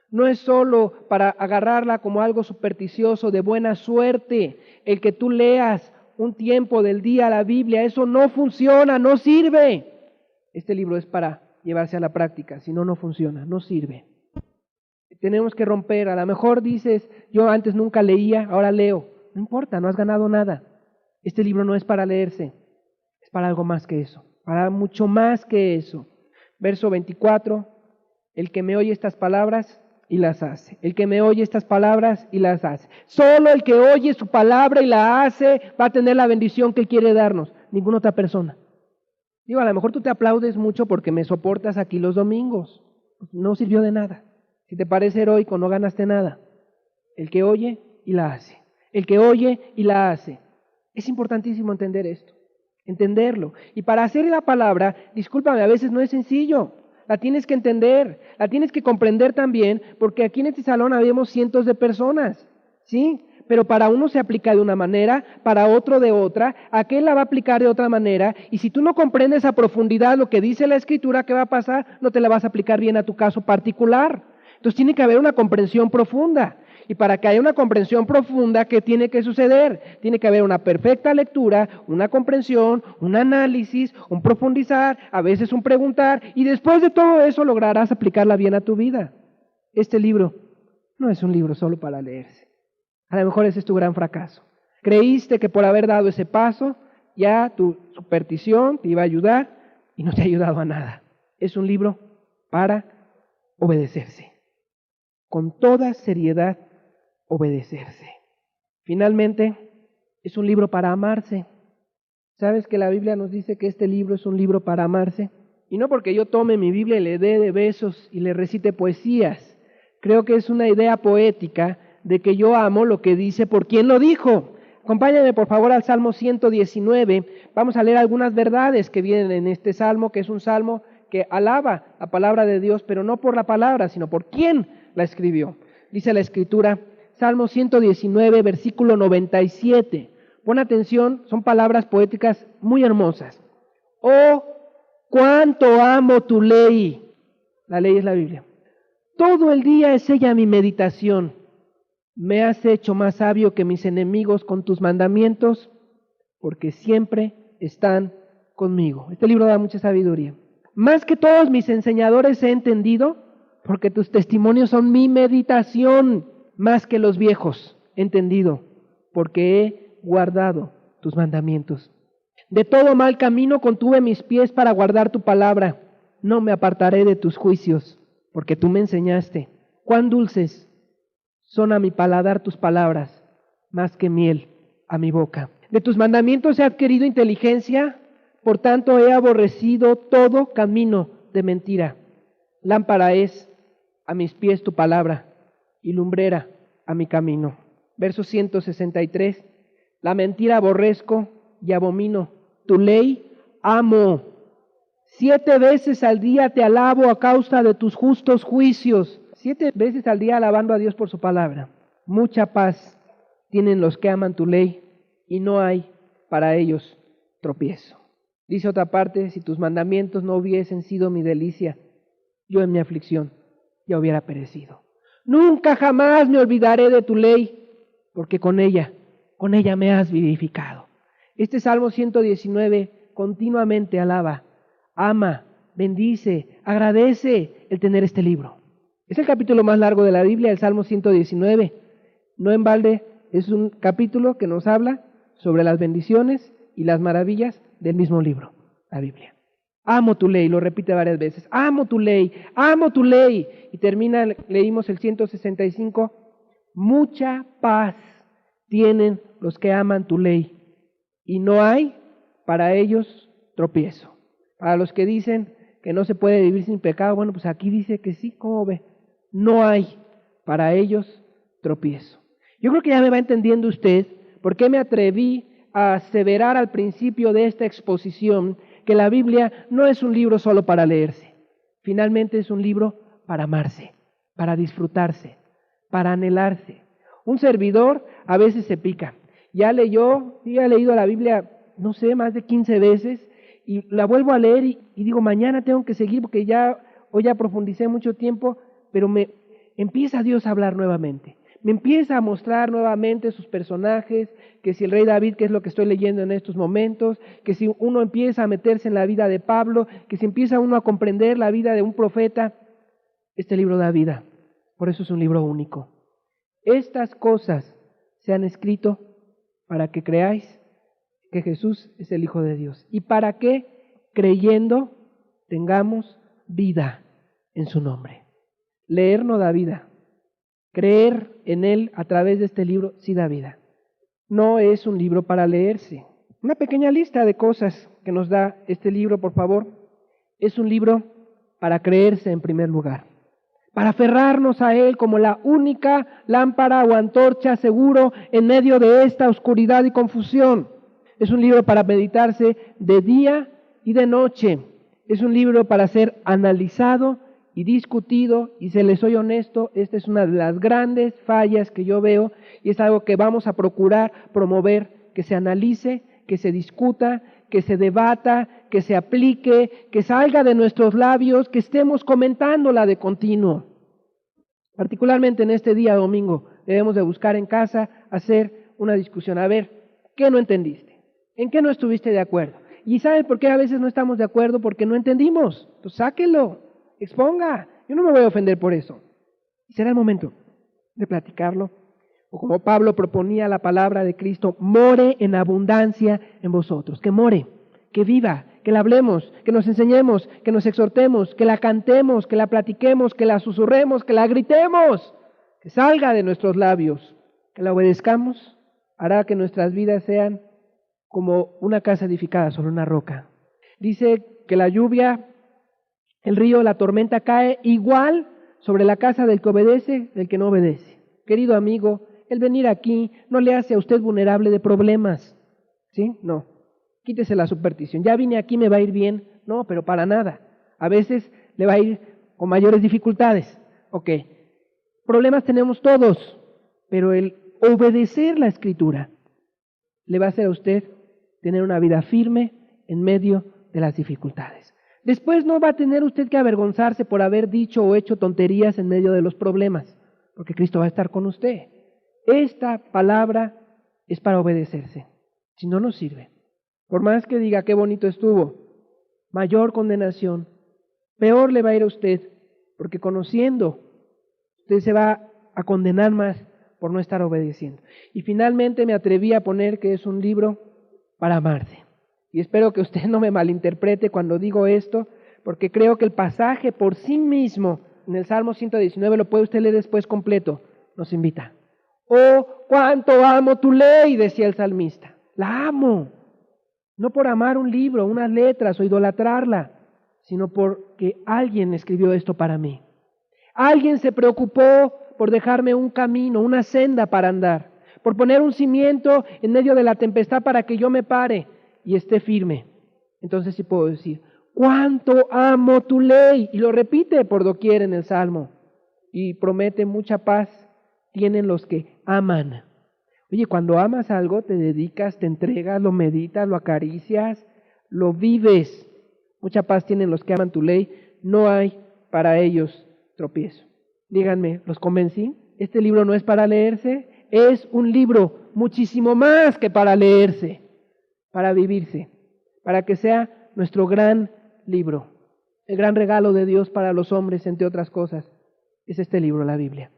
no es solo para agarrarla como algo supersticioso de buena suerte. El que tú leas un tiempo del día la Biblia, eso no funciona, no sirve. Este libro es para llevarse a la práctica, si no, no funciona, no sirve. Tenemos que romper. A lo mejor dices, yo antes nunca leía, ahora leo. No importa, no has ganado nada. Este libro no es para leerse, es para algo más que eso, para mucho más que eso. Verso 24, el que me oye estas palabras y las hace. El que me oye estas palabras y las hace. Solo el que oye su palabra y la hace va a tener la bendición que quiere darnos, ninguna otra persona. Digo, a lo mejor tú te aplaudes mucho porque me soportas aquí los domingos. No sirvió de nada. Si te parece heroico, no ganaste nada. El que oye y la hace. El que oye y la hace. Es importantísimo entender esto, entenderlo. Y para hacer la palabra, discúlpame, a veces no es sencillo. La tienes que entender, la tienes que comprender también, porque aquí en este salón habemos cientos de personas, ¿sí? Pero para uno se aplica de una manera, para otro de otra, aquel la va a aplicar de otra manera, y si tú no comprendes a profundidad lo que dice la Escritura, ¿qué va a pasar? No te la vas a aplicar bien a tu caso particular. Entonces tiene que haber una comprensión profunda. Y para que haya una comprensión profunda, ¿qué tiene que suceder? Tiene que haber una perfecta lectura, una comprensión, un análisis, un profundizar, a veces un preguntar, y después de todo eso lograrás aplicarla bien a tu vida. Este libro no es un libro solo para leerse. A lo mejor ese es tu gran fracaso. Creíste que por haber dado ese paso, ya tu superstición te iba a ayudar y no te ha ayudado a nada. Es un libro para obedecerse. Con toda seriedad, obedecerse. Finalmente, es un libro para amarse. ¿Sabes que la Biblia nos dice que este libro es un libro para amarse? Y no porque yo tome mi Biblia y le dé de besos y le recite poesías. Creo que es una idea poética de que yo amo lo que dice por quien lo dijo. Acompáñame por favor al Salmo 119. Vamos a leer algunas verdades que vienen en este salmo, que es un salmo que alaba la palabra de Dios, pero no por la palabra, sino por quien la escribió. Dice la Escritura, Salmo 119, versículo 97. Pon atención, son palabras poéticas muy hermosas. Oh, cuánto amo tu ley. La ley es la Biblia. Todo el día es ella mi meditación. Me has hecho más sabio que mis enemigos con tus mandamientos, porque siempre están conmigo. Este libro da mucha sabiduría. Más que todos mis enseñadores he entendido, porque tus testimonios son mi meditación. Más que los viejos he entendido, porque he guardado tus mandamientos. De todo mal camino contuve mis pies para guardar tu palabra. No me apartaré de tus juicios, porque tú me enseñaste. Cuán dulces son a mi paladar tus palabras, más que miel a mi boca. De tus mandamientos he adquirido inteligencia, por tanto he aborrecido todo camino de mentira. Lámpara es a mis pies tu palabra y lumbrera a mi camino. Verso 163. La mentira aborrezco y abomino, tu ley amo. 7 veces al día te alabo a causa de tus justos juicios. 7 veces al día alabando a Dios por su palabra. Mucha paz tienen los que aman tu ley y no hay para ellos tropiezo. Dice otra parte, si tus mandamientos no hubiesen sido mi delicia, yo en mi aflicción ya hubiera perecido. Nunca jamás me olvidaré de tu ley, porque con ella me has vivificado. Este Salmo 119 continuamente alaba, ama, bendice, agradece el tener este libro. Es el capítulo más largo de la Biblia, el Salmo 119. No en balde, es un capítulo que nos habla sobre las bendiciones y las maravillas del mismo libro, la Biblia. Amo tu ley, lo repite varias veces. Amo tu ley, amo tu ley. Y termina, leímos el 165. Mucha paz tienen los que aman tu ley y no hay para ellos tropiezo. Para los que dicen que no se puede vivir sin pecado, bueno, pues aquí dice que sí, ¿cómo ve? No hay para ellos tropiezo. Yo creo que ya me va entendiendo usted por qué me atreví a aseverar al principio de esta exposición que la Biblia no es un libro solo para leerse. Finalmente es un libro para amarse, para disfrutarse, para anhelarse. Un servidor a veces se pica. Ya he leído la Biblia, no sé, más de 15 veces y la vuelvo a leer y digo, mañana tengo que seguir porque hoy ya profundicé mucho tiempo, pero me empieza Dios a hablar nuevamente. Me empieza a mostrar nuevamente sus personajes, que si el rey David, que es lo que estoy leyendo en estos momentos, que si uno empieza a meterse en la vida de Pablo, que si empieza uno a comprender la vida de un profeta, este libro da vida. Por eso es un libro único. Estas cosas se han escrito para que creáis que Jesús es el Hijo de Dios y para que, creyendo, tengamos vida en su nombre. Leer no da vida. Creer en Él a través de este libro sí da vida. No es un libro para leerse. Una pequeña lista de cosas que nos da este libro, por favor. Es un libro para creerse en primer lugar, para aferrarnos a Él como la única lámpara o antorcha seguro en medio de esta oscuridad y confusión. Es un libro para meditarse de día y de noche. Es un libro para ser analizado y discutido, y si les soy honesto, esta es una de las grandes fallas que yo veo, y es algo que vamos a procurar promover, que se analice, que se discuta, que se debata, que se aplique, que salga de nuestros labios, que estemos comentándola de continuo. Particularmente en este día domingo, debemos de buscar en casa hacer una discusión. A ver, ¿qué no entendiste? ¿En qué no estuviste de acuerdo? ¿Y saben por qué a veces no estamos de acuerdo? Porque no entendimos. Pues sáquelo, exponga. Yo no me voy a ofender por eso. Será el momento de platicarlo. O como Pablo proponía la palabra de Cristo, more en abundancia en vosotros. Que more, que viva, que la hablemos, que nos enseñemos, que nos exhortemos, que la cantemos, que la platiquemos, que la susurremos, que la gritemos, que salga de nuestros labios, que la obedezcamos, hará que nuestras vidas sean como una casa edificada sobre una roca. Dice que la lluvia, el río, la tormenta cae igual sobre la casa del que obedece, del que no obedece. Querido amigo, el venir aquí no le hace a usted vulnerable de problemas, ¿sí? No. Quítese la superstición. Ya vine aquí, me va a ir bien. No, pero para nada. A veces le va a ir con mayores dificultades. Ok. Problemas tenemos todos, pero el obedecer la Escritura le va a hacer a usted tener una vida firme en medio de las dificultades. Después no va a tener usted que avergonzarse por haber dicho o hecho tonterías en medio de los problemas, porque Cristo va a estar con usted. Esta palabra es para obedecerse. Si no, no sirve. Por más que diga qué bonito estuvo, mayor condenación, peor le va a ir a usted, porque conociendo, usted se va a condenar más por no estar obedeciendo. Y finalmente me atreví a poner que es un libro para amarse. Y espero que usted no me malinterprete cuando digo esto, porque creo que el pasaje por sí mismo, en el Salmo 119, lo puede usted leer después completo, nos invita. Oh, cuánto amo tu ley, decía el salmista. La amo. No por amar un libro, unas letras o idolatrarla, sino porque alguien escribió esto para mí. Alguien se preocupó por dejarme un camino, una senda para andar, por poner un cimiento en medio de la tempestad para que yo me pare y esté firme. Entonces sí puedo decir, cuánto amo tu ley. Y lo repite por doquier en el Salmo. Y promete mucha paz tienen los que aman. Oye, cuando amas algo, te dedicas, te entregas, lo meditas, lo acaricias, lo vives. Mucha paz tienen los que aman tu ley. No hay para ellos tropiezo. Díganme, ¿los convencí? Este libro no es para leerse, es un libro muchísimo más que para leerse, para vivirse, para que sea nuestro gran libro. El gran regalo de Dios para los hombres, entre otras cosas, es este libro, la Biblia.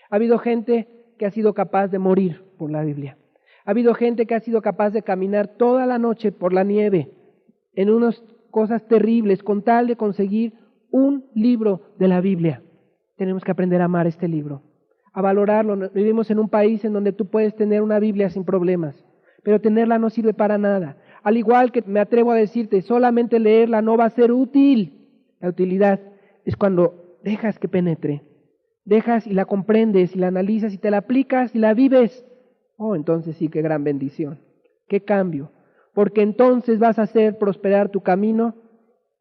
Ha habido gente que ha sido capaz de morir por la Biblia. Ha habido gente que ha sido capaz de caminar toda la noche por la nieve en unas cosas terribles con tal de conseguir un libro de la Biblia. Tenemos que aprender a amar este libro, a valorarlo. Vivimos en un país en donde tú puedes tener una Biblia sin problemas, pero tenerla no sirve para nada. Al igual que me atrevo a decirte, solamente leerla no va a ser útil. La utilidad es cuando dejas que penetre. Dejas y la comprendes y la analizas y te la aplicas y la vives. Oh, entonces sí, qué gran bendición, qué cambio. Porque entonces vas a hacer prosperar tu camino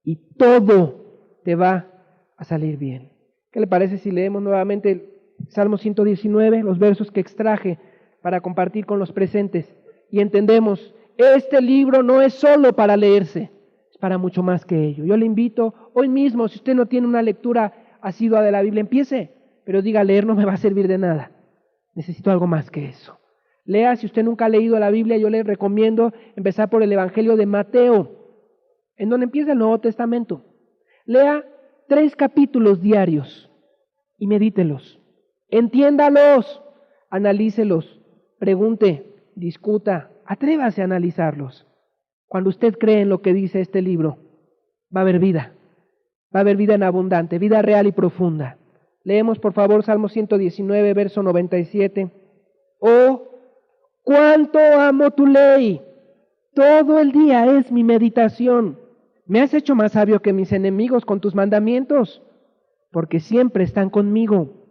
y todo te va a salir bien. ¿Qué le parece si leemos nuevamente el Salmo 119, los versos que extraje para compartir con los presentes? Y entendemos, este libro no es solo para leerse, es para mucho más que ello. Yo le invito hoy mismo, si usted no tiene una lectura asidua de la Biblia, empiece. Pero diga, leer no me va a servir de nada. Necesito algo más que eso. Lea, si usted nunca ha leído la Biblia, yo le recomiendo empezar por el Evangelio de Mateo, en donde empieza el Nuevo Testamento. Lea 3 capítulos diarios y medítelos. Entiéndalos, analícelos, pregunte, discuta, atrévase a analizarlos. Cuando usted cree en lo que dice este libro, va a haber vida. Va a haber vida en abundante, vida real y profunda. Leemos por favor Salmo 119, verso 97. Oh, cuánto amo tu ley. Todo el día es mi meditación. Me has hecho más sabio que mis enemigos con tus mandamientos, porque siempre están conmigo.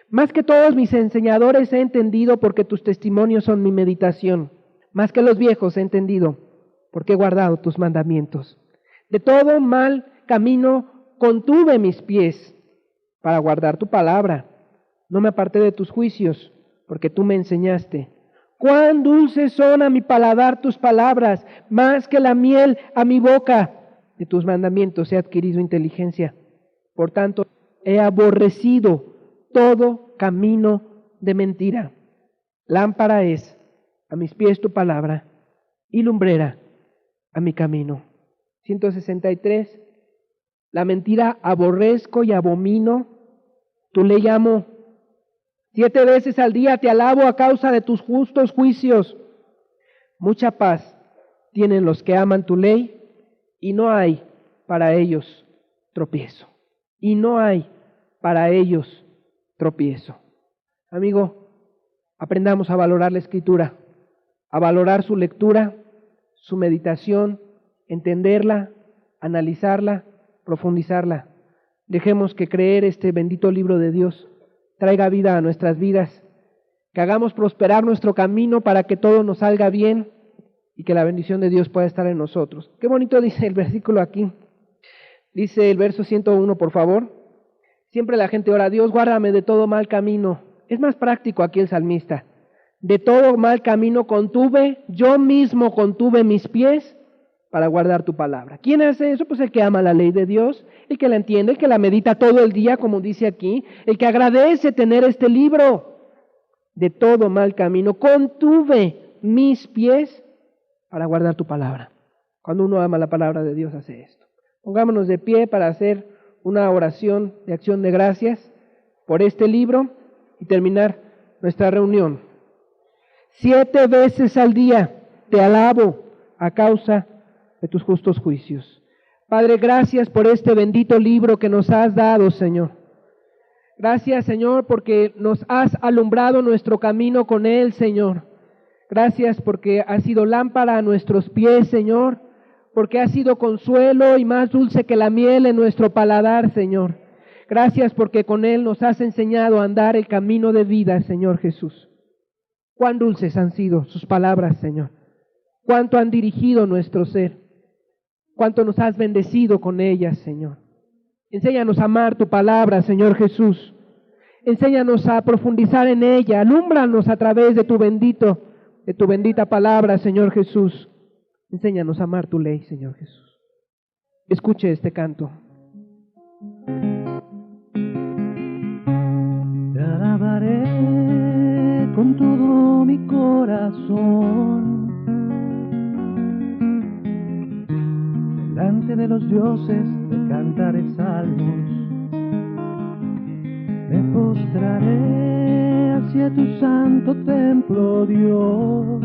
Más que todos mis enseñadores he entendido, porque tus testimonios son mi meditación. Más que los viejos he entendido, porque he guardado tus mandamientos. De todo mal camino contuve mis pies, para guardar tu palabra. No me aparté de tus juicios, porque tú me enseñaste. Cuán dulces son a mi paladar tus palabras, más que la miel a mi boca. De tus mandamientos he adquirido inteligencia. Por tanto, he aborrecido todo camino de mentira. Lámpara es a mis pies tu palabra y lumbrera a mi camino. 163. La mentira aborrezco y abomino, tu ley amo. 7 veces al día te alabo a causa de tus justos juicios. Mucha paz tienen los que aman tu ley y no hay para ellos tropiezo. Y no hay para ellos tropiezo. Amigo, aprendamos a valorar la Escritura, a valorar su lectura, su meditación, entenderla, analizarla, profundizarla. Dejemos que creer este bendito libro de Dios traiga vida a nuestras vidas, que hagamos prosperar nuestro camino para que todo nos salga bien y que la bendición de Dios pueda estar en nosotros. Qué bonito dice el versículo aquí. Dice el verso 101, por favor. Siempre la gente ora, Dios, guárdame de todo mal camino. Es más práctico aquí el salmista. De todo mal camino yo mismo contuve mis pies para guardar tu palabra. ¿Quién hace eso? Pues el que ama la ley de Dios, el que la entiende, el que la medita todo el día, como dice aquí, el que agradece tener este libro. De todo mal camino contuve mis pies para guardar tu palabra. Cuando uno ama la palabra de Dios hace esto. Pongámonos de pie para hacer una oración de acción de gracias por este libro y terminar nuestra reunión. 7 veces al día te alabo a causa de tus justos juicios. Padre, gracias por este bendito libro que nos has dado, Señor. Gracias, Señor, porque nos has alumbrado nuestro camino con él, Señor. Gracias porque ha sido lámpara a nuestros pies, Señor, porque ha sido consuelo y más dulce que la miel en nuestro paladar, Señor. Gracias porque con él nos has enseñado a andar el camino de vida, Señor Jesús. Cuán dulces han sido sus palabras, Señor. Cuánto han dirigido nuestro ser. Cuánto nos has bendecido con ellas, Señor. Enséñanos a amar tu palabra, Señor Jesús. Enséñanos a profundizar en ella. Alúmbranos a través de tu bendita palabra, Señor Jesús. Enséñanos a amar tu ley, Señor Jesús. Escuche este canto. Te alabaré con todo mi corazón. Delante de los dioses te cantaré salmos. Me postraré hacia tu santo templo, Dios.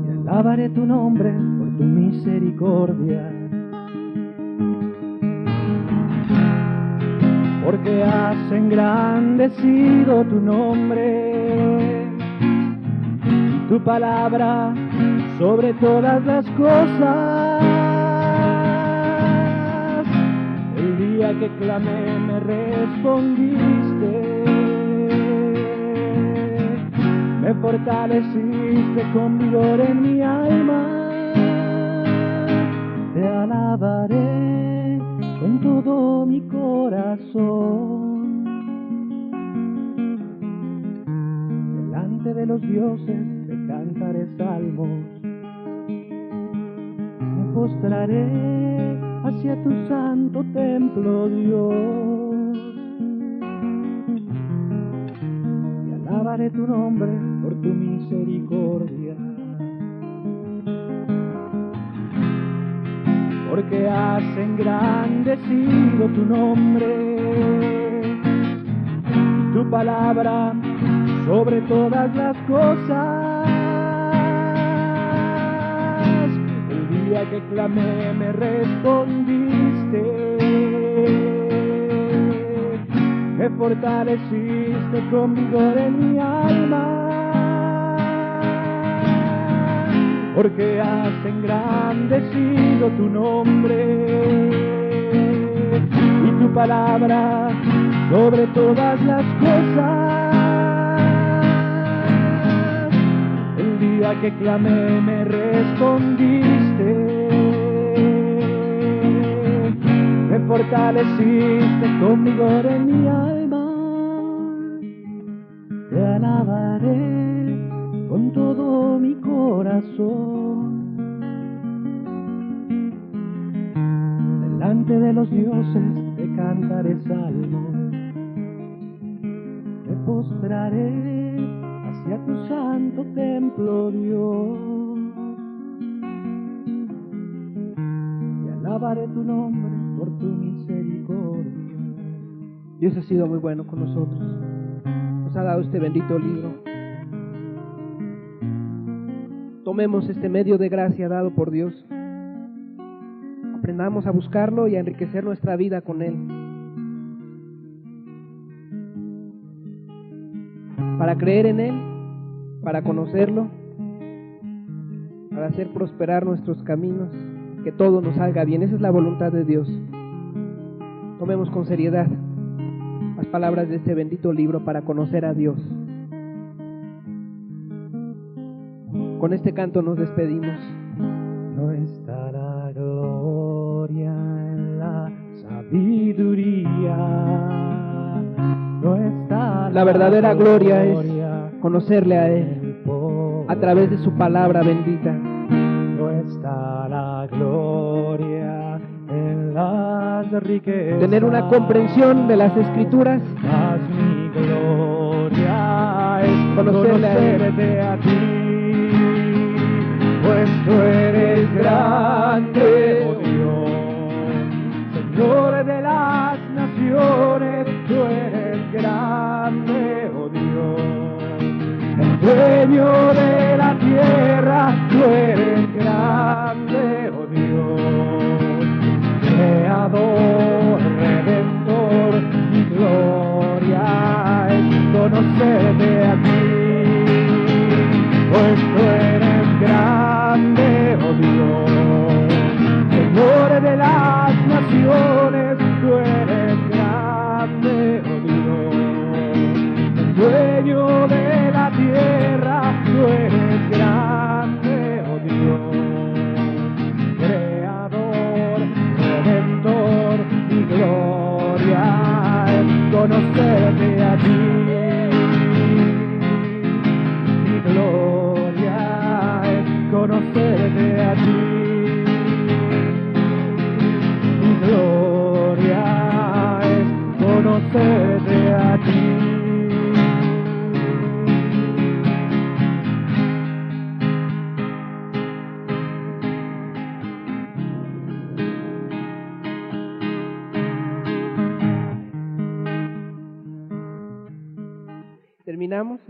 Y alabaré tu nombre por tu misericordia. Porque has engrandecido tu nombre, tu palabra sobre todas las cosas. El día que clamé me respondiste, me fortaleciste con vigor en mi alma. Te alabaré con todo mi corazón. Delante de los dioses te cantaré salmos. Me postraré hacia tu santo templo, Dios. Y alabaré tu nombre por tu misericordia. Porque has engrandecido tu nombre, tu palabra sobre todas las cosas. El día que clamé me respondiste, me fortaleciste con vigor en mi alma. Porque has engrandecido tu nombre y tu palabra sobre todas las cosas. El día que clamé me respondiste, me fortaleciste con vigor en mi alma. Te alabaré con todo mi corazón. delante de los dioses te cantaré salmos, me postraré hacia tu santo templo, Dios, y alabaré tu nombre por tu misericordia. Dios ha sido muy bueno con nosotros. Nos ha dado este bendito libro. Tomemos este medio de gracia dado por Dios. Aprendamos a buscarlo y a enriquecer nuestra vida con Él. Para creer en Él, para conocerlo, para hacer prosperar nuestros caminos, que todo nos salga bien. Esa es la voluntad de Dios. Tomemos con seriedad las palabras de este bendito libro para conocer a Dios. Con este canto nos despedimos. No está la gloria en la sabiduría, no está La verdadera gloria es conocerle a Él a través de su palabra bendita. No está la gloria en las riquezas, Tener una comprensión de las Escrituras, mas mi gloria es conocerle a ti, pues tú eres grande, oh Dios, Señor de las naciones, tú eres grande, oh Dios, el dueño de la tierra, tú eres grande, oh Dios, Creador, Redentor, mi gloria es conocerte a ti, pues tú eres grande, oh Dios, Señor de las naciones, tú eres grande, oh Dios, el dueño de la tierra, tú eres grande, oh Dios, Creador, Redentor, mi gloria es conocerte a ti. Mi gloria es conocerte a ti. Mi gloria es conocerte a ti. terminamos.